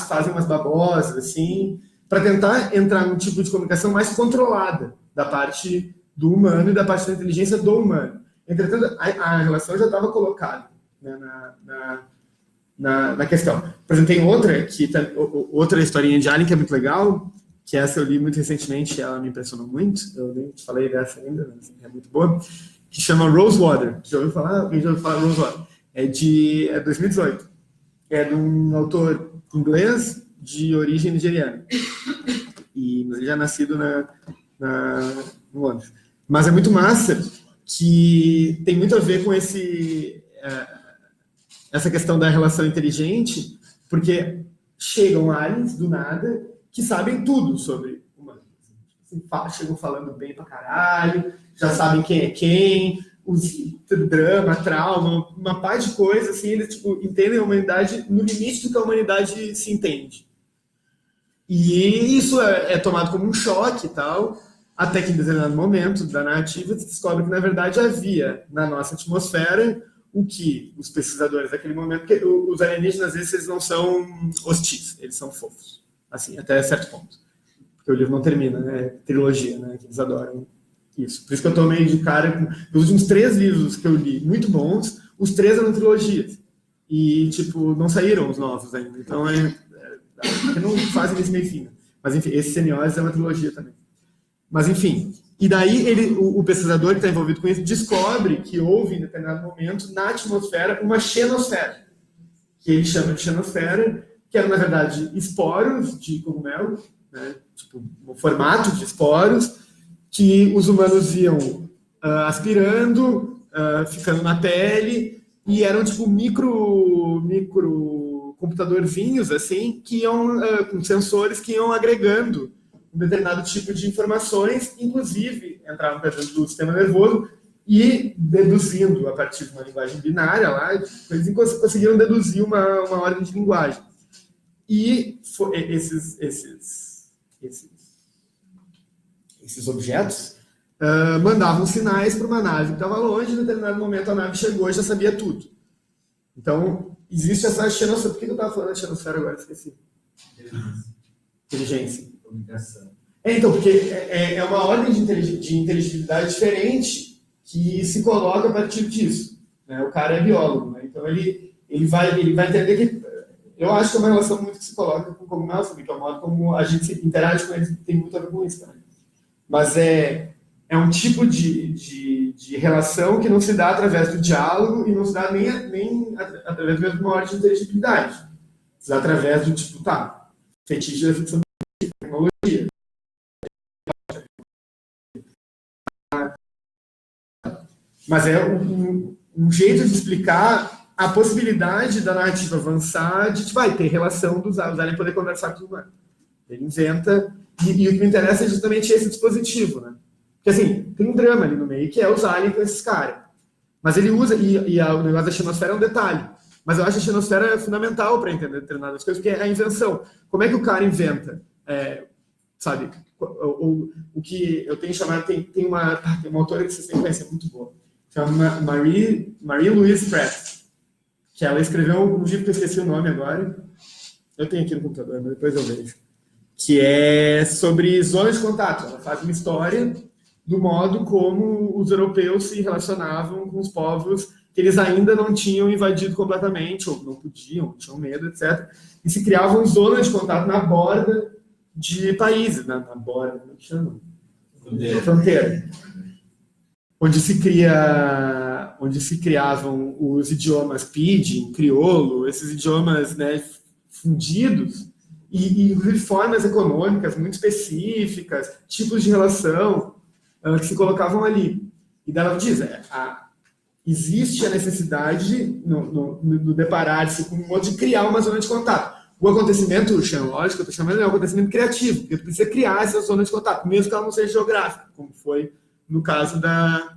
fazem umas babosas, assim, para tentar entrar num tipo de comunicação mais controlada da parte do humano e da parte da inteligência do humano. Entretanto, a relação já estava colocada, né, na questão. Por exemplo, tem outra historinha de Alien que é muito legal, que essa eu li muito recentemente, ela me impressionou muito, eu nem te falei dessa ainda, mas é muito boa, que chama Rosewater. Já ouviu falar? Alguém já ouviu falar Rosewater? É de 2018. É de um autor inglês de origem nigeriana. Mas ele já é nascido no Londres. Mas é muito massa, que tem muito a ver com essa questão da relação inteligente, porque chegam aliens do nada que sabem tudo sobre humanos. Chegam falando bem pra caralho, já sabem quem é quem, drama, trauma, uma pá de coisa, assim, eles tipo, entendem a humanidade no limite do que a humanidade se entende. E isso é tomado como um choque e tal, até que em determinado momento da narrativa se descobre que, na verdade, havia na nossa atmosfera o que os pesquisadores daquele momento, porque os alienígenas, às vezes, eles não são hostis, eles são fofos, assim, até certo ponto. Porque o livro não termina, né? Trilogia, né? Que eles adoram isso. Por isso que eu tô meio de cara com os últimos 3 livros que eu li, muito bons, os 3 eram trilogias. E, tipo, não saíram os novos ainda. Então, porque não fazem esse meio fino. Mas, enfim, esse Semiose é uma trilogia também. Mas, enfim. E daí, o pesquisador que está envolvido com isso descobre que houve, em determinado momento, na atmosfera, uma xenosfera. Que ele chama de xenosfera, que eram, na verdade, esporos de cogumelo, né? Tipo, no formato de esporos, que os humanos iam aspirando, ficando na pele, e eram tipo micro computadorzinhos, assim, que iam, com sensores que iam agregando um determinado tipo de informações, inclusive entravam para dentro do sistema nervoso e deduzindo, a partir de uma linguagem binária lá, eles conseguiram deduzir uma ordem de linguagem. E esses objetos mandavam sinais para uma nave que estava longe, e em determinado momento a nave chegou e já sabia tudo. Então, existe essa xenosfera. Por que eu estava falando da xenosfera agora? Esqueci. Inteligência. Comunicação. Então, porque é uma ordem de inteligibilidade diferente que se coloca a partir disso, né? O cara é biólogo, né? Então ele vai entender que... Eu acho que é uma relação muito que se coloca com o cogumelo, que é o modo como a gente interage com eles, tem muito a ver com isso também. Mas é um tipo de relação que não se dá através do diálogo e não se dá nem através mesmo de uma ordem de inteligibilidade. Se dá através do tipo, fetiche da ficção de tecnologia. Mas é um jeito de explicar a possibilidade da narrativa avançar de vai ter relação dos aliens poder conversar com os humanos. Ele inventa, e o que me interessa é justamente esse dispositivo, né? Porque assim, tem um drama ali no meio, que é os aliens com esses caras. Mas ele usa, o negócio da xenosfera é um detalhe. Mas eu acho que a xenosfera é fundamental para entender determinadas coisas, porque é a invenção. Como é que o cara inventa? Sabe? O que eu tenho chamado, tem uma autora que vocês têm que conhecer, muito boa. Chama Marie-Louise Pratt. Que ela escreveu um livro que eu esqueci o nome agora. Eu tenho aqui no computador, mas depois eu vejo. Que é sobre zonas de contato. Ela faz uma história do modo como os europeus se relacionavam com os povos que eles ainda não tinham invadido completamente, ou não podiam, tinham medo, etc. E se criavam zonas de contato na borda de países, na borda, como é que chama? Fronteira. Onde se criavam os idiomas pidgin, crioulo, esses idiomas, né, fundidos, e inclusive formas econômicas muito específicas, tipos de relação que se colocavam ali. E daí ela diz, existe a necessidade, no deparar-se com um modo de criar uma zona de contato. O acontecimento xenológico, eu estou chamando de um acontecimento criativo, porque tu precisa criar essa zona de contato, mesmo que ela não seja geográfica, como foi no caso da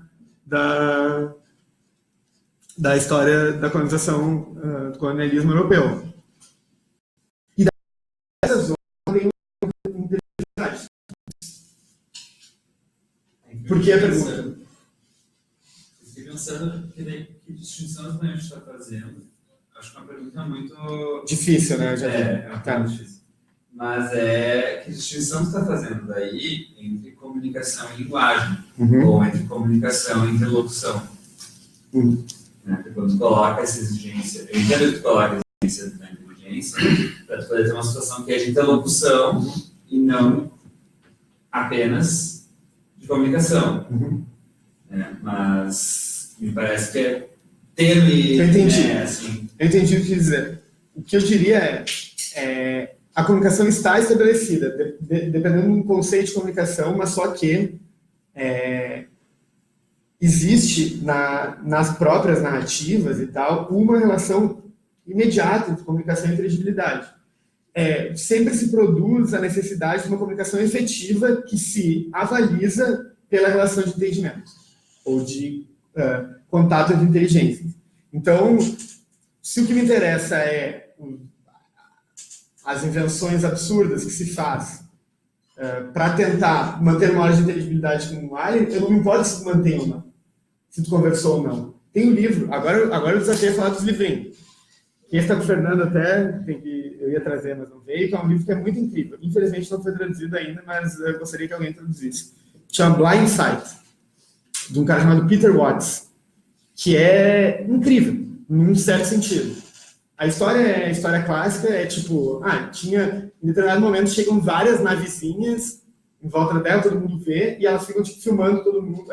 história da colonização, do colonialismo europeu. E dessa zona tem uma interessante. Por que a pergunta? Fiquei pensando que distinção a gente está fazendo. Acho que é uma pergunta muito difícil, né? É uma pergunta difícil. Mas que distinção você está fazendo daí entre comunicação e linguagem, ou entre comunicação e interlocução? Né? Porque quando tu coloca essa exigência, eu entendo que tu coloca a exigência da inteligência para tu poder ter uma situação que é de interlocução e não apenas de comunicação. Mas me parece que é termo. Eu entendi. Né, assim. Eu entendi o que quer dizer. O que eu diria a comunicação está estabelecida, dependendo do conceito de comunicação, mas só que existe nas próprias narrativas e tal uma relação imediata entre comunicação e inteligibilidade. Sempre se produz a necessidade de uma comunicação efetiva que se avaliza pela relação de entendimento ou de contato entre inteligências. Então, se o que me interessa é as invenções absurdas que se faz para tentar manter uma hora de inteligibilidade com um alien, eu não me importo se tu mantém ou não, se tu conversou ou não. Tem um livro, agora eu desafiei a falar dos livrinhos. Quem está com o Fernando até, eu ia trazer, mas não veio, que é um livro que é muito incrível. Infelizmente não foi traduzido ainda, mas eu gostaria que alguém traduzisse. Chama Blind Sight, de um cara chamado Peter Watts, que é incrível, num certo sentido. A história clássica é tipo, em determinado momento chegam várias navezinhas em volta da Terra, todo mundo vê, e elas ficam tipo, filmando todo mundo,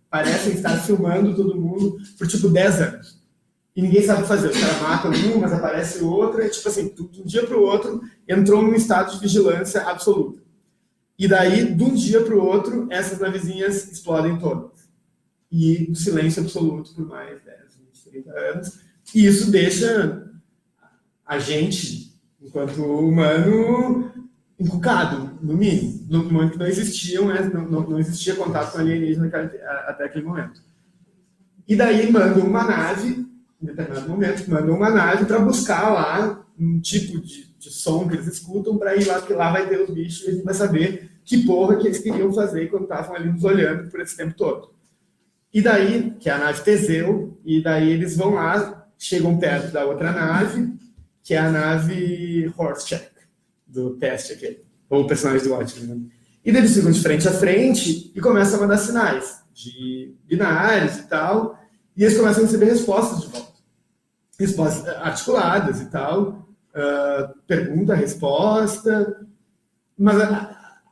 parecem estar filmando todo mundo por tipo 10 anos. E ninguém sabe o que fazer. Os caras matam um, mas aparece outro, tipo assim, de um dia para o outro, entrou num estado de vigilância absoluta. E daí, de um dia para o outro, essas navezinhas explodem todas. E silêncio absoluto por mais 10, 20, 30 anos. E isso deixa a gente, enquanto humano, encucado, no mínimo. No momento que não existiam, né? Não existia contato com alienígena até aquele momento. E daí mandam uma nave, em determinado momento, mandam uma nave para buscar lá um tipo de som que eles escutam para ir lá, porque lá vai ter os bichos e a gente vai saber que porra que eles queriam fazer quando estavam ali nos olhando por esse tempo todo. E daí, que é a nave Teseu, e daí eles vão lá, chegam perto da outra nave, que é a nave Horsecheck, do teste aqui, ou o personagem do Watchmen. Né? E daí eles ficam de frente a frente e começam a mandar sinais de binários e tal, e eles começam a receber respostas de volta. Respostas articuladas e tal, pergunta, resposta, mas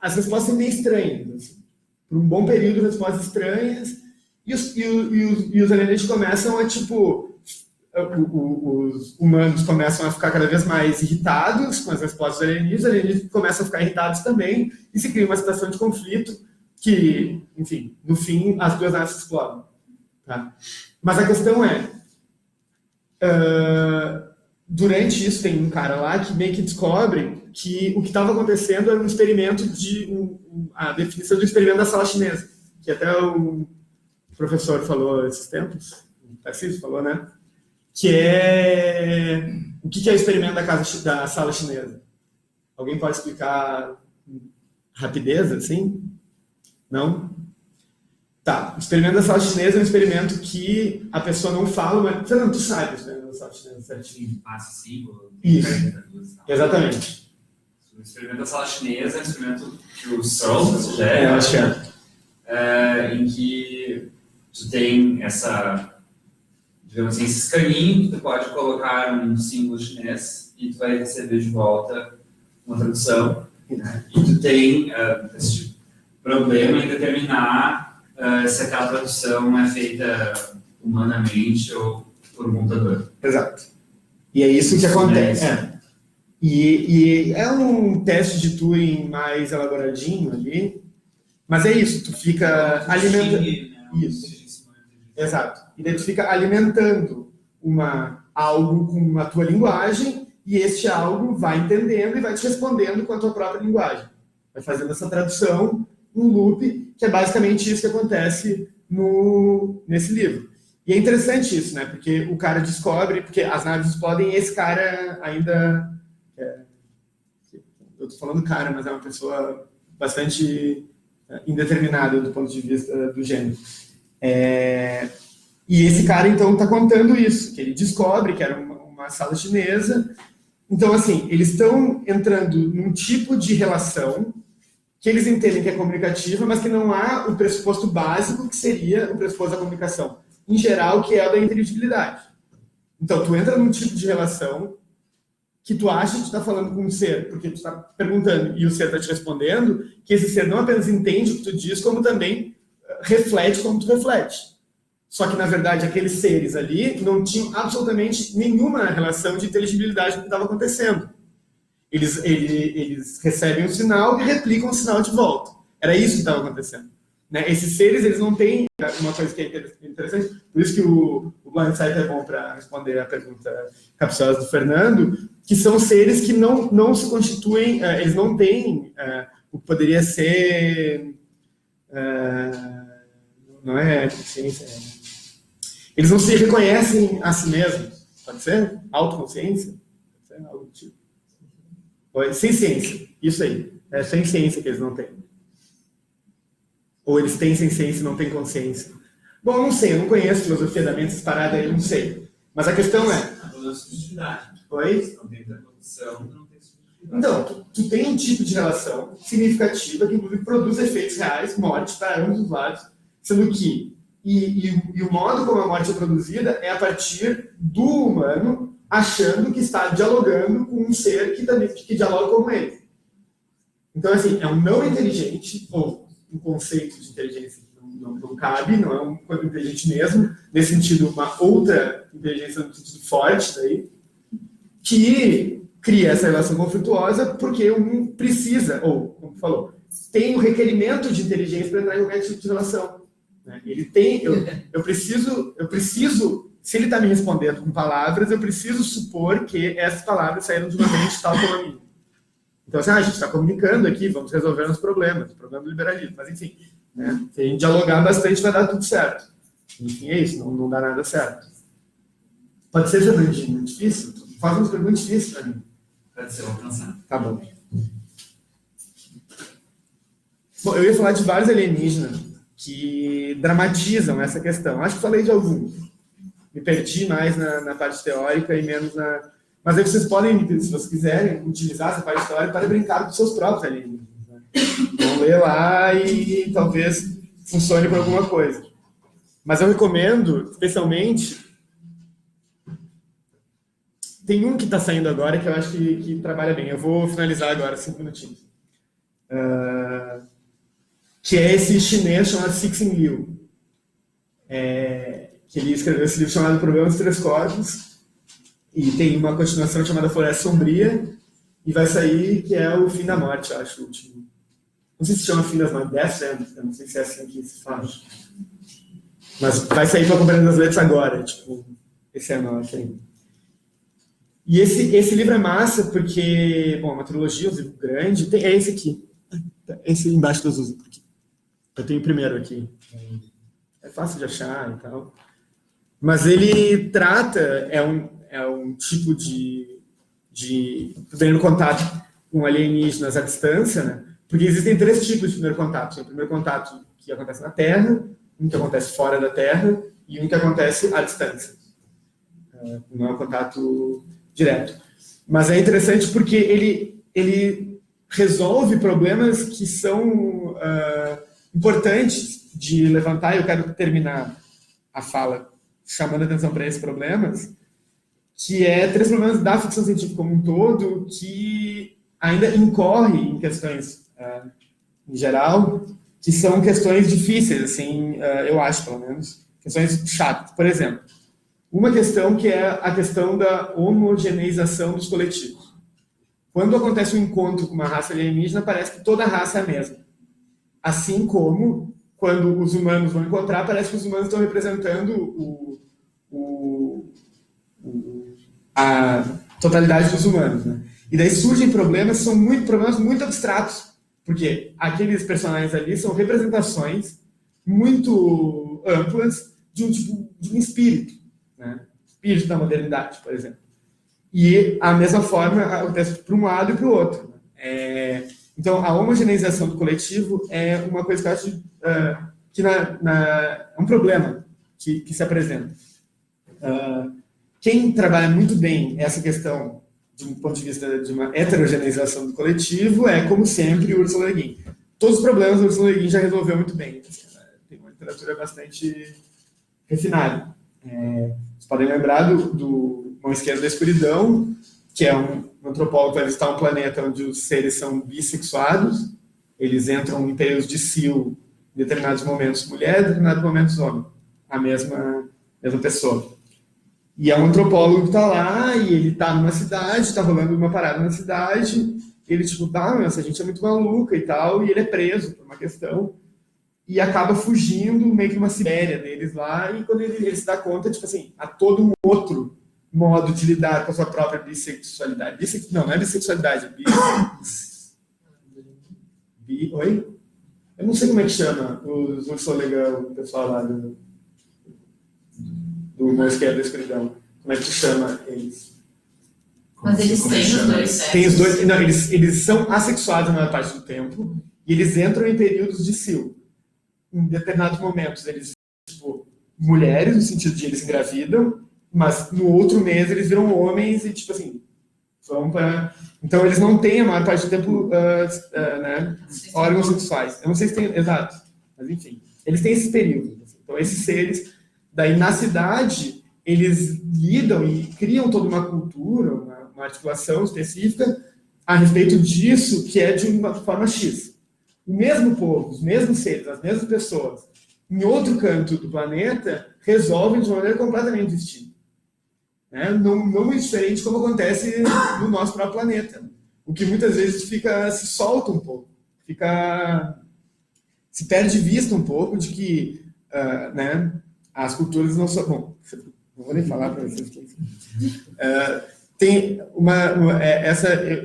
as respostas são meio estranhas. Assim. Por um bom período, respostas estranhas, e os alienígenas começam a, tipo, os humanos começam a ficar cada vez mais irritados com as respostas dos alienígenas, os alienígenas começam a ficar irritados também, e se cria uma situação de conflito que, enfim, no fim, as duas naves explodem. Tá? Mas a questão é, durante isso tem um cara lá que meio que descobre que o que estava acontecendo era um experimento a definição do experimento da sala chinesa, que até o professor falou esses tempos, o Tarcísio falou, né? Que é... O que é o experimento da sala chinesa? Alguém pode explicar rapidez, assim? Não? Tá, o experimento da sala chinesa é um experimento que a pessoa não fala, mas... Fernando, tu sabe o experimento da sala chinesa certinho? Passe símbolo. Isso. Exatamente. O experimento da sala chinesa é um experimento que o Searle sugere, Acho que em que tu tem digamos assim, esse escaninho que tu pode colocar um símbolo chinês e tu vai receber de volta uma tradução, né? E tu tem esse problema em determinar se aquela tradução é feita humanamente ou por um computador. Exato. E é isso que acontece. E é um teste de Turing mais elaboradinho ali, mas é isso, tu fica alimentando. Isso. Exato. E daí tu fica alimentando algo com a tua linguagem e este algo vai entendendo e vai te respondendo com a tua própria linguagem. Vai fazendo essa tradução, um loop, que é basicamente isso que acontece nesse livro. E é interessante isso, né? Porque o cara descobre, porque as naves explodem e esse cara ainda... eu tô falando cara, mas é uma pessoa bastante indeterminada do ponto de vista do gênero. E esse cara, então, está contando isso, que ele descobre que era uma sala chinesa. Então, assim, eles estão entrando num tipo de relação que eles entendem que é comunicativa, mas que não há o pressuposto básico, que seria o pressuposto da comunicação, em geral, que é o da inteligibilidade. Então, tu entra num tipo de relação que tu acha que tu está falando com um ser, porque tu está perguntando e o ser está te respondendo, que esse ser não apenas entende o que tu diz, como também reflete como tu reflete. Só que, na verdade, aqueles seres ali não tinham absolutamente nenhuma relação de inteligibilidade com o que estava acontecendo. Eles recebem o sinal e replicam o sinal de volta. Era isso que estava acontecendo. Né? Esses seres, eles não têm uma coisa que é interessante, por isso que o Blindsight é bom para responder a pergunta capciosa do Fernando, que são seres que não se constituem, eles não têm o que poderia ser... não é consciência, eles não se reconhecem a si mesmos, pode ser? Autoconsciência? Pode ser algo do tipo. Sem ciência, isso aí. É sem ciência que eles não têm. Ou eles têm sem ciência e não têm consciência. Bom, eu não sei, eu não conheço a filosofia da mente separada, eu não sei. Mas a questão é... A subjetividade. Oi? Não tem tradução, não tem subjetividade. Então, tu tem um tipo de relação significativa que, inclusive, produz efeitos reais, morte para ambos os lados, sendo que e o modo como a morte é produzida é a partir do humano achando que está dialogando com um ser que dialoga como ele. Então, assim, é um não inteligente, ou um conceito de inteligência que não cabe, não é um corpo inteligente mesmo, nesse sentido, uma outra inteligência no sentido forte, daí, que cria essa relação conflituosa porque um precisa, ou, como tu falou, tem o requerimento de inteligência para entrar em qualquer tipo de relação. Né? Ele tem, eu preciso, se ele está me respondendo com palavras, eu preciso supor que essas palavras saíram de uma mente tal como a minha. Então, assim, a gente está comunicando aqui, vamos resolver os problemas, o problema do liberalismo, mas enfim, né? Se a gente dialogar bastante, vai dar tudo certo. Enfim, é isso, não dá nada certo. Pode ser, Fernandinho, muito difícil? Faz umas perguntas difíceis para mim. Pode ser, vou pensar. Tá bom. Bom, eu ia falar de vários alienígenas que dramatizam essa questão. Acho que falei de alguns. Me perdi mais na parte teórica e menos na... Mas aí vocês podem, se vocês quiserem, utilizar essa parte teórica para brincar com seus próprios alienígenas. Né? Vão ler lá e talvez funcione para alguma coisa. Mas eu recomendo, especialmente... Tem um que está saindo agora que eu acho que trabalha bem. Eu vou finalizar agora, 5 minutinhos. Que é esse chinês chamado Cixin Liu. Que ele escreveu esse livro chamado Problema dos Três Corpos. E tem uma continuação chamada Floresta Sombria. E vai sair, que é o Fim da Morte, eu acho, o último. Não sei se chama Fim das Mortes, Death End. Eu não sei se é assim que se fala. Mas vai sair para a Companhia das Letras agora, tipo, esse ano aqui ainda. E esse livro é massa porque, bom, é uma trilogia, um livro grande, é esse aqui. Esse embaixo dos usos aqui. Eu tenho o primeiro aqui. É fácil de achar e tal. Mas ele trata, é um tipo de primeiro contato com alienígenas à distância, né? Porque existem 3 tipos de primeiro contato. Tem o primeiro contato que acontece na Terra, um que acontece fora da Terra e um que acontece à distância. Não é um contato direto. Mas é interessante porque ele resolve problemas que são importantes de levantar. Eu quero terminar a fala chamando a atenção para esses problemas, que é 3 problemas da ficção científica como um todo, que ainda incorre em questões, em geral, que são questões difíceis, assim, eu acho, pelo menos, questões chatas. Por exemplo, uma questão que é a questão da homogeneização dos coletivos. Quando acontece um encontro com uma raça alienígena, parece que toda a raça é a mesma. Assim como, quando os humanos vão encontrar, parece que os humanos estão representando a totalidade dos humanos, né? E daí surgem problemas, são problemas muito abstratos, porque aqueles personagens ali são representações muito amplas de um tipo de um espírito, né? Espírito da modernidade, por exemplo. E a mesma forma acontece para um lado e para o outro. Então, a homogeneização do coletivo é uma coisa que eu acho que é um problema que se apresenta. Quem trabalha muito bem essa questão, de um ponto de vista de uma heterogeneização do coletivo, é, como sempre, o Ursula Le Guin. Todos os problemas o Ursula Le Guin já resolveu muito bem. Tem uma literatura bastante refinada. Vocês podem lembrar do Mão Esquerda da Escuridão, que é um antropólogo que vai visitar um planeta onde os seres são bissexuados, eles entram em períodos de cio, em determinados momentos mulher, em determinados momentos homem, a mesma pessoa. E é um antropólogo que está lá, e ele está numa cidade, está rolando uma parada na cidade, e ele tipo, essa gente é muito maluca e tal, e ele é preso por uma questão, e acaba fugindo meio que uma Sibéria deles lá, e quando ele se dá conta, tipo assim, há todo um outro modo de lidar com a sua própria bissexualidade. Não é bissexualidade, Oi? Eu não sei como é que chama os Ursula Le Guin, o pessoal lá do Mão Esquerda da Escuridão. Como é que chama eles? Mas eles têm os dois sexos. Tem os dois. Não, eles são assexuados na maior parte do tempo e eles entram em períodos de cio. Em determinados momentos, eles tipo, mulheres, no sentido de eles engravidam, mas no outro mês eles viram homens e, tipo assim, vão para... Então, eles não têm, a maior parte do tempo, né, órgãos sexuais. Eu não sei se tem... Exato. Mas, enfim. Eles têm esses períodos. Assim. Então, esses seres... Daí, na cidade, eles lidam e criam toda uma cultura, uma articulação específica a respeito disso, que é de uma forma X. O mesmo povo, os mesmos seres, as mesmas pessoas, em outro canto do planeta, resolvem de uma maneira completamente distinta. Né? Não muito diferente como acontece no nosso próprio planeta. O que muitas vezes se solta um pouco, se perde de vista um pouco de que né, as culturas não são... Bom, não vou nem falar para vocês. Tem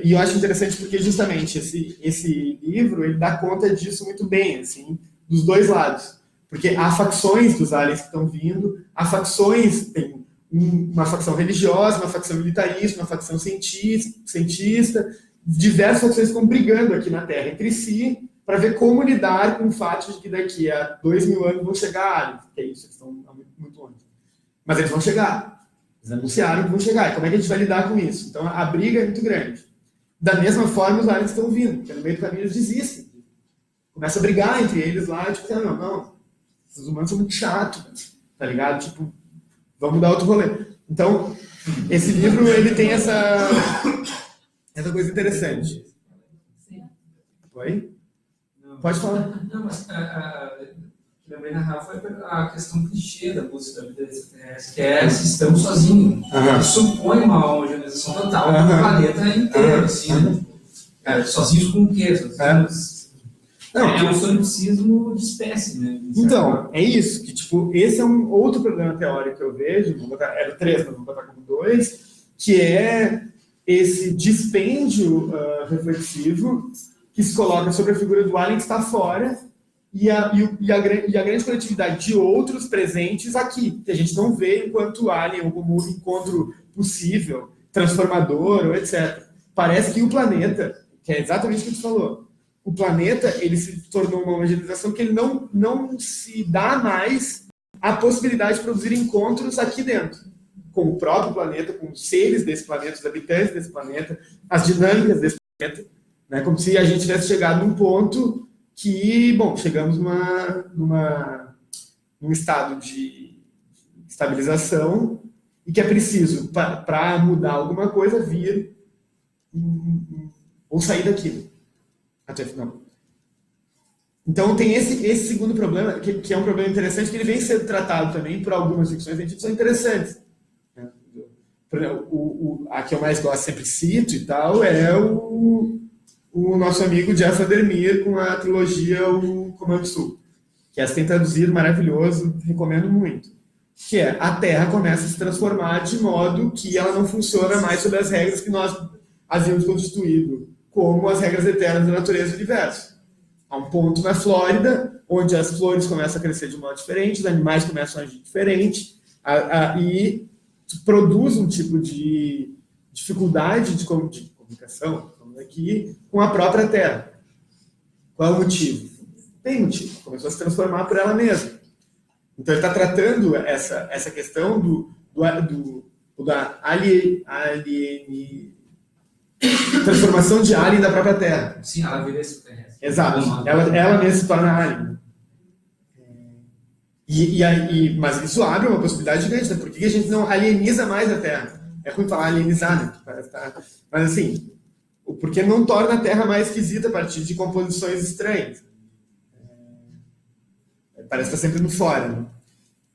e eu acho interessante porque justamente esse livro ele dá conta disso muito bem, assim, dos dois lados. Porque há facções dos aliens que estão vindo, há facções, tem uma facção religiosa, uma facção militarista, uma facção cientista, diversas facções estão brigando aqui na Terra entre si para ver como lidar com o fato de que daqui a 2000 anos vão chegar aliens, que é isso, eles estão muito longe. Mas eles vão chegar. Eles anunciaram que vão chegar. E como é que a gente vai lidar com isso? Então, a briga é muito grande. Da mesma forma, os aliens estão vindo, porque no meio do caminho eles desistem. Começa a brigar entre eles lá, tipo, não, os humanos são muito chatos, tá ligado? Tipo, vamos dar outro rolê. Então, esse livro, ele tem essa coisa interessante. Oi? Pode falar. Não, mas lembrei na real foi a questão clichê da busca da vida extraterrestre, que é se estamos sozinhos. Isso supõe uma homogeneização total do planeta inteiro, assim, sozinhos com o quê? Não, É um solipsismo de espécie, né? então, é isso, que tipo, esse é um outro problema teórico que eu vejo, vou botar, era 3, mas vamos botar como 2, que é esse dispêndio reflexivo que se coloca sobre a figura do alien que está fora e a grande coletividade de outros presentes aqui, que a gente não vê enquanto alien ou como encontro possível, transformador ou etc. Parece que o planeta, que é exatamente o que você falou, o planeta ele se tornou uma homogeneização que ele não se dá mais a possibilidade de produzir encontros aqui dentro, com o próprio planeta, com os seres desse planeta, os habitantes desse planeta, as dinâmicas desse planeta, né? Como se a gente tivesse chegado num ponto que, bom, chegamos num estado de estabilização e que é preciso, para mudar alguma coisa, vir ou sair daquilo. Até o final. Então tem esse segundo problema, que é um problema interessante, que ele vem sendo tratado também por algumas ficções científicas que são interessantes. Por exemplo, a que eu mais gosto, sempre cito e tal, é o nosso amigo Jeff Vandermeer com a trilogia O Comando Sul, que essa tem traduzido maravilhoso, recomendo muito. Que é, a Terra começa a se transformar de modo que ela não funciona mais sob as regras que nós havíamos constituído, como as regras eternas da natureza do universo. Há um ponto na Flórida, onde as flores começam a crescer de modo diferente, os animais começam a agir diferente, e produz um tipo de dificuldade de comunicação, aqui, com a própria Terra. Qual é o motivo? Tem motivo. Começou a se transformar por ela mesma. Então, ele está tratando essa questão da transformação de alien da própria Terra. Sim, ela vira extraterrestre. Exato. Ela mesma se torna alien. Mas isso abre uma possibilidade gigante, né? Por que a gente não alieniza mais a Terra? É ruim falar alienizar, né? Mas assim, por que não torna a Terra mais esquisita a partir de composições estranhas? Parece que está sempre no fora, né?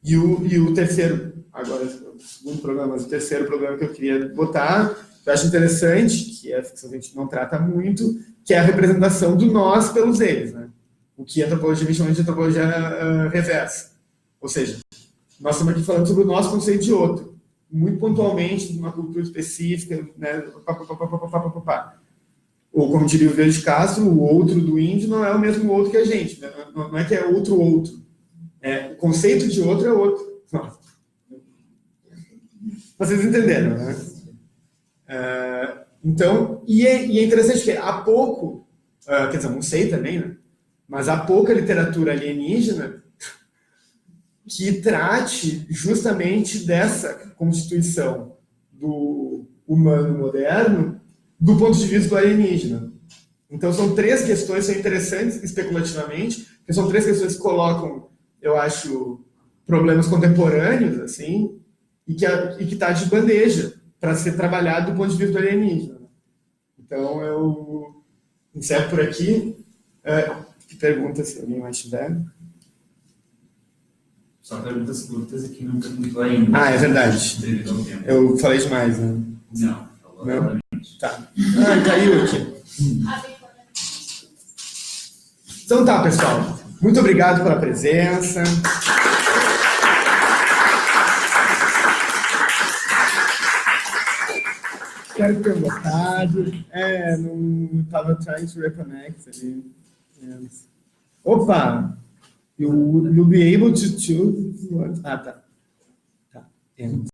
E o terceiro, agora o segundo problema, mas o terceiro problema que eu queria botar, que eu acho interessante, que é a ficção que a gente não trata muito, que é a representação do nós pelos eles, né? O que a antropologia me chama de antropologia reversa. Ou seja, nós estamos aqui falando sobre o nosso conceito de outro, muito pontualmente, de uma cultura específica, né? Ou como diria o Verde Castro, o outro do índio não é o mesmo outro que a gente, né? Não é que é outro. O conceito de outro é outro. Vocês entenderam, né? Então, e é interessante que há pouco, quer dizer, não sei também, né? Mas há pouca literatura alienígena que trate justamente dessa constituição do humano moderno do ponto de vista do alienígena. Então, são 3 questões que são interessantes especulativamente, porque são 3 questões que colocam, eu acho, problemas contemporâneos, assim, e que está de bandeja para ser trabalhado do ponto de vista do alienígena. Então, eu encerro por aqui. Que pergunta, se alguém mais tiver? Só perguntas curtas e que não perguntou ainda. É verdade. Eu falei demais, né? Não, falou. Não? Tá. Caiu aqui. Então tá, pessoal. Muito obrigado pela presença. Espero que tenham gostado. Não estava trying to reconnect ali. Opa! You'll be able to choose. Tá.